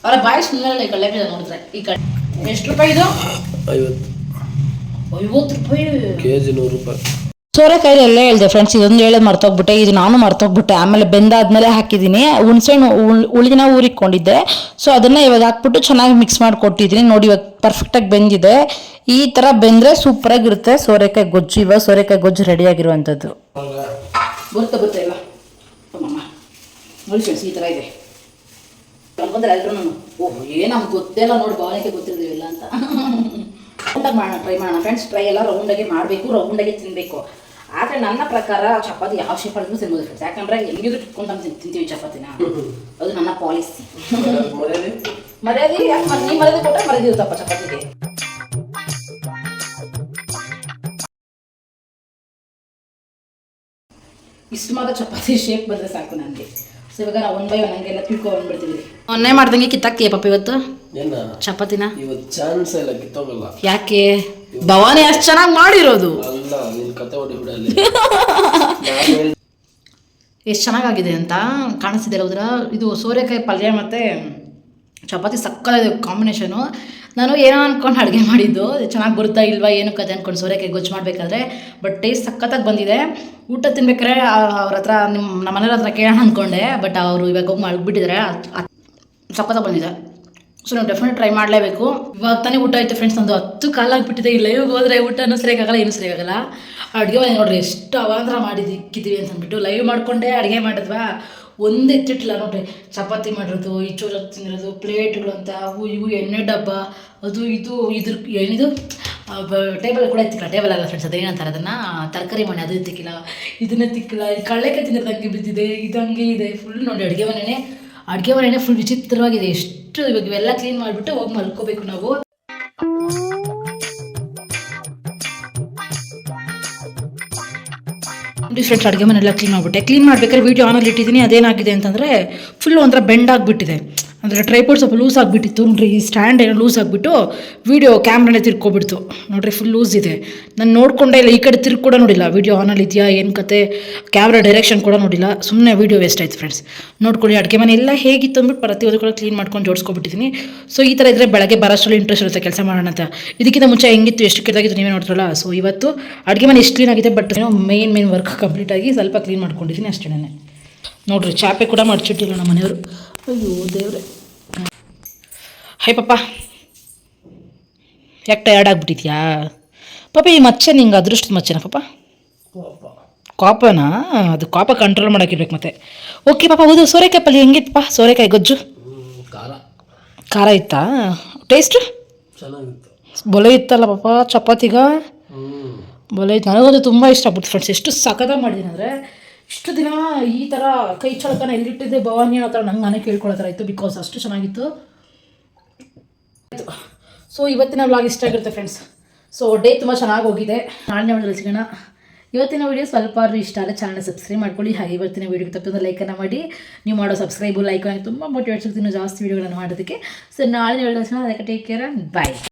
ಅವರ ಬಾಯಿ ಸುಮ್ಮನೆ ಕಳ್ಳೆ ಬೀಜ ನೋಡಿದ್ರೆ. ಈ ಕಡೆ ಎಷ್ಟು ರೂಪಾಯಿ ಇದು? 50 ರೂಪಾಯಿ ಕೆಜಿ, 100 ರೂಪಾಯಿ. ಸೋರೆಕಾಯಿ ಎಲ್ಲ ಹೇಳಿದೆ ಫ್ರೆಂಡ್ಸ್, ಇದೊಂದು ಹೇಳೋದು ಮರ್ತೋಗ್ಬಿಟ್ಟೆ, ಇದು ನಾನು ಮರ್ತೋಗ್ಬಿಟ್ಟೆ. ಆಮೇಲೆ ಬೆಂದಾದ್ಮೇಲೆ ಹಾಕಿದ್ದೀನಿ. ಹುಣಸೆಹಣ್ಣು ಉಳಿದಿನ ಊರಿಕೊಂಡಿದ್ದೆ. ಸೊ ಅದನ್ನು ಇವಾಗ ಹಾಕ್ಬಿಟ್ಟು ಚೆನ್ನಾಗಿ ಮಿಕ್ಸ್ ಮಾಡಿ ಕೊಟ್ಟಿದ್ದೀನಿ. ನೋಡಿ ಇವಾಗ ಪರ್ಫೆಕ್ಟಾಗಿ ಬೆಂದಿದೆ. ಈ ಥರ ಬೆಂದರೆ ಸೂಪರಾಗಿರುತ್ತೆ ಸೋರೆಕಾಯಿ ಗೊಜ್ಜು. ಇವಾಗ ಸೋರೆಕಾಯಿ ಗೊಜ್ಜು ರೆಡಿಯಾಗಿರುವಂಥದ್ದು. ಗೊತ್ತ ಇಲ್ಲ ಅಮ್ಮಮ್ಮ ನೋಡಿ ಫ್ರೆಂಡ್ಸ್, ಈ ಥರ ಇದೆ. ಅನ್ಕೊಂಡ್ರೆ ಎಲ್ಲರೂ ಓಹ್ ನಮ್ಗೆ ಗೊತ್ತಿಲ್ಲ ನೋಡಿ, ಭಾವನೆಗೆ ಗೊತ್ತಿರ್ತೀವಿಲ್ಲ ಅಂತ. ರೌಂಡಾಗಿ ಮಾಡೋಣ, ಟ್ರೈ ಮಾಡೋಣ ಫ್ರೆಂಡ್ಸ್. ಟ್ರೈ ಎಲ್ಲ ರೌಂಡಾಗಿ ಮಾಡಬೇಕು, ರೌಂಡಾಗಿ ತಿನ್ನಬೇಕು. ಆದರೆ ನನ್ನ ಪ್ರಕಾರ ಚಪಾತಿ ಯಾವ ಶೇಪಲ್ಲಿಗೂ ತಿನ್ಬೋದು ಫ್ರೆಂಡ್ಸ್. ಯಾಕಂದರೆ ಎಲ್ಲಿಗೂ ಇಟ್ಕೊಂಡು ತಿಂತೀವಿ ಚಪಾತಿನ, ಅದು ನನ್ನ ಪಾಲಿಸಿ. ಮರ್ಯಾದೆ ಯಾಕೆ ನೀ ಮರ್ಯಾದೆ ಕೊಟ್ಟರೆ ಮರ್ಯಾದೆ ಇರುತ್ತಪ್ಪ ಚಪಾತಿಗೆ. ಇಷ್ಟು ಮಾತ್ರ ಚಪಾತಿ ಶೇಪ್ ಬಂದರೆ ಸಾಕು ನನಗೆ. ಸೊ ಇವಾಗ ನಾವು 1 ಬೈ 1 ಹಂಗೆಲ್ಲ ತಿಳ್ಕೊಂಡ್ಬಿಡ್ತೀವಿ. ಮೊನ್ನೆ ಮಾಡ್ದಂಗೆ ಕಿತ್ತಾಕ್ತೀಯ ಪಾಪ ಇವತ್ತು ಚಪಾತಿನ? ಇವತ್ತು ಚಾನ್ಸ್ ಇಲ್ಲ, ಕಿತ್ತೋಗಲ್ಲ. ಯಾಕೆ? ಭವಾನಿ ಅಷ್ಟು ಚೆನ್ನಾಗಿ ಮಾಡಿರೋದು. ಅಲ್ಲ, ನಿನ್ ಕತೆ ಹೊಡಿಬಿಡಲ್ಲಿ. ಎಷ್ಟು ಚೆನ್ನಾಗಾಗಿದೆ ಅಂತ ಕಾಣಿಸ್ತಿದೆ ಹೌದ್ರಾ? ಇದು ಸೋರೆಕಾಯಿ ಪಲ್ಯ ಮತ್ತು ಚಪಾತಿ ಸಕ್ಕತ್ತಾಗಿದೆ ಕಾಂಬಿನೇಷನು. ನಾನು ಏನೋ ಅಂದ್ಕೊಂಡು ಅಡುಗೆ ಮಾಡಿದ್ದು, ಚೆನ್ನಾಗಿ ಬರುತ್ತಾ ಇಲ್ವಾ ಏನು ಕತೆ ಅಂದ್ಕೊಂಡು ಸೋರೆಕಾಯಿ ಗೊಜ್ಜು ಮಾಡಬೇಕಾದ್ರೆ. ಬಟ್ ಟೇಸ್ಟ್ ಸಕ್ಕತ್ತಾಗಿ ಬಂದಿದೆ. ಊಟ ತಿನ್ಬೇಕಾದ್ರೆ ಅವ್ರ ಹತ್ರ ನಮ್ಮ ಮನೆಯವ್ರ ಹತ್ರ ಕೇಳೋಣ ಅಂದ್ಕೊಂಡೆ. ಬಟ್ ಅವರು ಇವಾಗ ಹೋಗಿ ಮಲಗಿಬಿಟ್ಟಿದ್ದಾರೆ. ಸಕ್ಕತ್ತಾಗಿ ಬಂದಿದೆ. ಸೊ ನಾವು ಡೆಫಿನೆಟ್ ಟ್ರೈ ಮಾಡಲೇಬೇಕು. ಇವಾಗ ತಾನೇ ಊಟ ಆಯಿತು ಫ್ರೆಂಡ್ಸ್, ಒಂದು 10 ಕಾಲಾಗಿಬಿಟ್ಟಿದೆ. ಈ ಲೈವ್ಗೆ ಹೋದರೆ ಊಟನೂ ಸರಿಯಾಗಲ್ಲ, ಏನೂ ಸರಿಯಾಗಲ್ಲ. ಅಡುಗೆ ಮನೆ ನೋಡ್ರಿ ಎಷ್ಟು ಅವಾಂತರ ಮಾಡಿಕ್ಕಿದ್ದೀವಿ ಅಂತ ಅಂದ್ಬಿಟ್ಟು ಲೈವ್ ಮಾಡಿಕೊಂಡೇ ಅಡುಗೆ ಮಾಡಿದ್ವಾ, ಒಂದೇ ಎತ್ತಿಟ್ಟಿಲ್ಲ ನೋಡ್ರಿ. ಚಪಾತಿ ಮಾಡಿರೋದು, ಈ ಚೂರು ತಿಂದಿರೋದು, ಪ್ಲೇಟ್ಗಳು ಅಂತ, ಅವು ಇವು ಎಣ್ಣೆ ಡಬ್ಬ, ಅದು ಇದು ಏನಿದು ಟೇಬಲ್ ಕೂಡ ಎತ್ತಿಲ್ಲ. ಟೇಬಲ್ ಅಲ್ಲ ಫ್ರೆಂಡ್ಸ್, ಅದೇನಂತಾರೆ ಅದನ್ನು, ತರಕಾರಿ ಮನೆ ಅದು ತಿಕ್ಕಿಲ್ಲ, ಇದನ್ನೇ ತಿಕ್ಕಿಲ್ಲ. ಕಳ್ಳೆಕಾಯಿ ತಿನ್ನೋದಂಗೆ ಬಿದ್ದಿದೆ, ಇದು ಹಂಗೆ ಇದೆ. ಫುಲ್ ನೋಡಿ ಅಡುಗೆ ಮನೆಯೇ ಫುಲ್ ವಿಚಿತ್ರವಾಗಿದೆ. ಎಷ್ಟು ಇವಾಗ ಇವೆಲ್ಲ ಕ್ಲೀನ್ ಮಾಡಿಬಿಟ್ಟು ಹೋಗಿ ಮಲ್ಕೋಬೇಕು ನಾವು. ಫ್ರೆಂಡ್ಸ್ ಅಡುಗೆ ಮನೆಲ್ಲ ಕ್ಲೀನ್ ಮಾಡ್ಬೇಕಾದ್ರೆ ವೀಡಿಯೋ ಆನಲ್ಲಿ ಇಟ್ಟಿದ್ದೀನಿ. ಅದೇನಾಗಿದೆ ಅಂತಂದರೆ ಫುಲ್ಲು ಒಂಥರ ಬೆಂಡ್ ಆಗಿಬಿಟ್ಟಿದೆ. ಅಂದರೆ ಟ್ರೈಪೋಡ್ ಸ್ವಲ್ಪ ಲೂಸ್ ಆಗಿಬಿಟ್ಟಿತ್ತು ನೋಡ್ರಿ. ಈ ಸ್ಟ್ಯಾಂಡ್ ಏನೋ ಲೂಸ್ ಆಗಿಬಿಟ್ಟು ವೀಡಿಯೋ ಕ್ಯಾಮ್ರಾನೇ ತಿರ್ಕೊಬಿಡ್ತು ನೋಡ್ರಿ. ಫುಲ್ ಲೂಸ್ ಇದೆ. ನಾನು ನೋಡಿಕೊಂಡೇ ಇಲ್ಲ, ಈ ಕಡೆ ತಿರ್ಗಿ ಕೂಡ ನೋಡಿಲ್ಲ. ವೀಡಿಯೋ ಆನಲ್ಲಿ ಇದೆಯಾ ಏನು ಕತೆ, ಕ್ಯಾಮ್ರಾ ಡೈರೆಕ್ಷನ್ ಕೂಡ ನೋಡಿಲ್ಲ. ಸುಮ್ಮನೆ ವೀಡಿಯೋ ವೇಸ್ಟ್ ಆಯಿತು ಫ್ರೆಂಡ್ಸ್. ನೋಡ್ಕೊಳ್ಳಿ ಅಡುಗೆ ಮನೆ ಎಲ್ಲ ಹೇಗಿತ್ತು ಅಂದ್ಬಿಟ್ಟು ಪ್ರತಿಯೊಂದು ಕೂಡ ಕ್ಲೀನ್ ಮಾಡ್ಕೊಂಡು ಜೋಡಿಸ್ಕೊಬಿಟ್ಟಿದ್ದೀನಿ. ಸೊ ಈ ಥರ ಇದ್ದರೆ ಬೆಳಗ್ಗೆ ಬರೋಷ್ಟರಲ್ಲಿ ಇಂಟ್ರೆಸ್ಟ್ ಇರುತ್ತೆ ಕೆಲಸ ಮಾಡೋಣ ಅಂತ. ಇದಕ್ಕಿಂತ ಮುಂಚೆ ಹೆಂಗಿತ್ತು, ಎಷ್ಟು ಕೆಟ್ಟಾಗಿತ್ತು ನೀವೇ ನೋಡ್ತಾರಲ್ಲ. ಸೊ ಇವತ್ತು ಅಡುಗೆ ಮನೆ ಎಷ್ಟು ಕ್ಲೀನ್ ಆಗಿದೆ. ಬಟ್ ಏನೋ ಮೇನ್ ವರ್ಕ್ ಕಂಪ್ಲೀಟ್ ಆಗಿ ಸ್ವಲ್ಪ ಕ್ಲೀನ್ ಮಾಡ್ಕೊಂಡಿದ್ದೀನಿ ಅಷ್ಟೇ. ನೋಡಿರಿ ಚಾಪೆ ಕೂಡ ಮಡ್ಚಿಟ್ಟಿಲ್ಲ ನಮ್ಮ ಮನೆಯವರು. ಅಯ್ಯೋ ದೇವ್ರೆ. ಹೈ ಪಾಪ, ಯಾಕೆ ಟಯರ್ಡ್ ಆಗಿಬಿಟ್ಟಿದ್ಯಾ ಪಾಪ? ಈ ಮಚ್ಚೆ ನಿಂಗೆ ಅದೃಷ್ಟದ ಮಚ್ಚೆನಾ ಪಾಪ? ಕಾಪನಾ? ಅದು ಕಾಪ ಕಂಟ್ರೋಲ್ ಮಾಡೋಕ್ಕಿರ್ಬೇಕು ಮತ್ತೆ. ಓಕೆ ಪಾಪ. ಹೌದು, ಸೋರೆಕಾಯಿ ಪಲ್ಯ ಹೆಂಗಿತ್ತಪ್ಪ? ಸೋರೆಕಾಯಿ ಗೊಜ್ಜು ಖಾರ ಇತ್ತಾ? ಟೇಸ್ಟು ಬೊಲೆ ಇತ್ತಲ್ಲ ಪಾಪ ಚಪಾತಿಗ? ಬೊಲೆ ಇತ್ತು. ನನಗಂತೂ ತುಂಬ ಇಷ್ಟ ಆಗ್ಬಿಟ್ಟು ಫ್ರೆಂಡ್ಸ್. ಎಷ್ಟು ಸಖತ್ತಾಗಿ ಮಾಡಿದ್ದೀನಿ ಅಂದರೆ, ಇಷ್ಟು ದಿನ ಈ ಥರ ಕೈ ಚಳಕನ ಎಲ್ಲಿಟ್ಟಿದ್ದೆ ಭವಾನಿ ಅನ್ನೋ ಥರ ನಂಗೆ ನಾನೇ ಕೇಳ್ಕೊಳ್ಳೋ ಥರ ಇತ್ತು. ಬಿಕಾಸ್ ಅಷ್ಟು ಚೆನ್ನಾಗಿತ್ತು. ಸೊ ಇವತ್ತಿನ ವ್ಲಾಗ್ ಇಷ್ಟ ಆಗಿರುತ್ತೆ ಫ್ರೆಂಡ್ಸ್. ಸೊ ಡೇ ತುಂಬ ಚೆನ್ನಾಗಿ ಹೋಗಿದೆ. ನಾಳೆ ವಿಡಿಯೋ ಸಿಗೋಣ. ಇವತ್ತಿನ ವೀಡಿಯೋ ಸ್ವಲ್ಪ ಇಷ್ಟ ಆದರೆ ಚಾನಲ್ ಸಬ್ಸ್ಕ್ರೈಬ್ ಮಾಡ್ಕೊಳ್ಳಿ. ಹಾಗೆ ಇವತ್ತಿನ ವೀಡಿಯೋಗೆ ತಪ್ಪೊಂದು ಲೈಕನ್ನು ಮಾಡಿ. ನೀವು ಮಾಡೋ ಸಬ್ಸ್ಕ್ರೈಬು ಲೈಕ್ ನನಗೆ ತುಂಬ ಮೋಟಿವೇಟ್ ಸಿಗ್ತೀನಿ ಜಾಸ್ತಿ ವೀಡಿಯೋಗಳನ್ನು ಮಾಡೋದಕ್ಕೆ. ಸೊ ನಾಳೆ ವಿಡಿಯೋ ಸಿಗೋಣ. ಅದಕ್ಕೆ ಟೇಕ್ ಕೇರ್, ಬಾಯ್.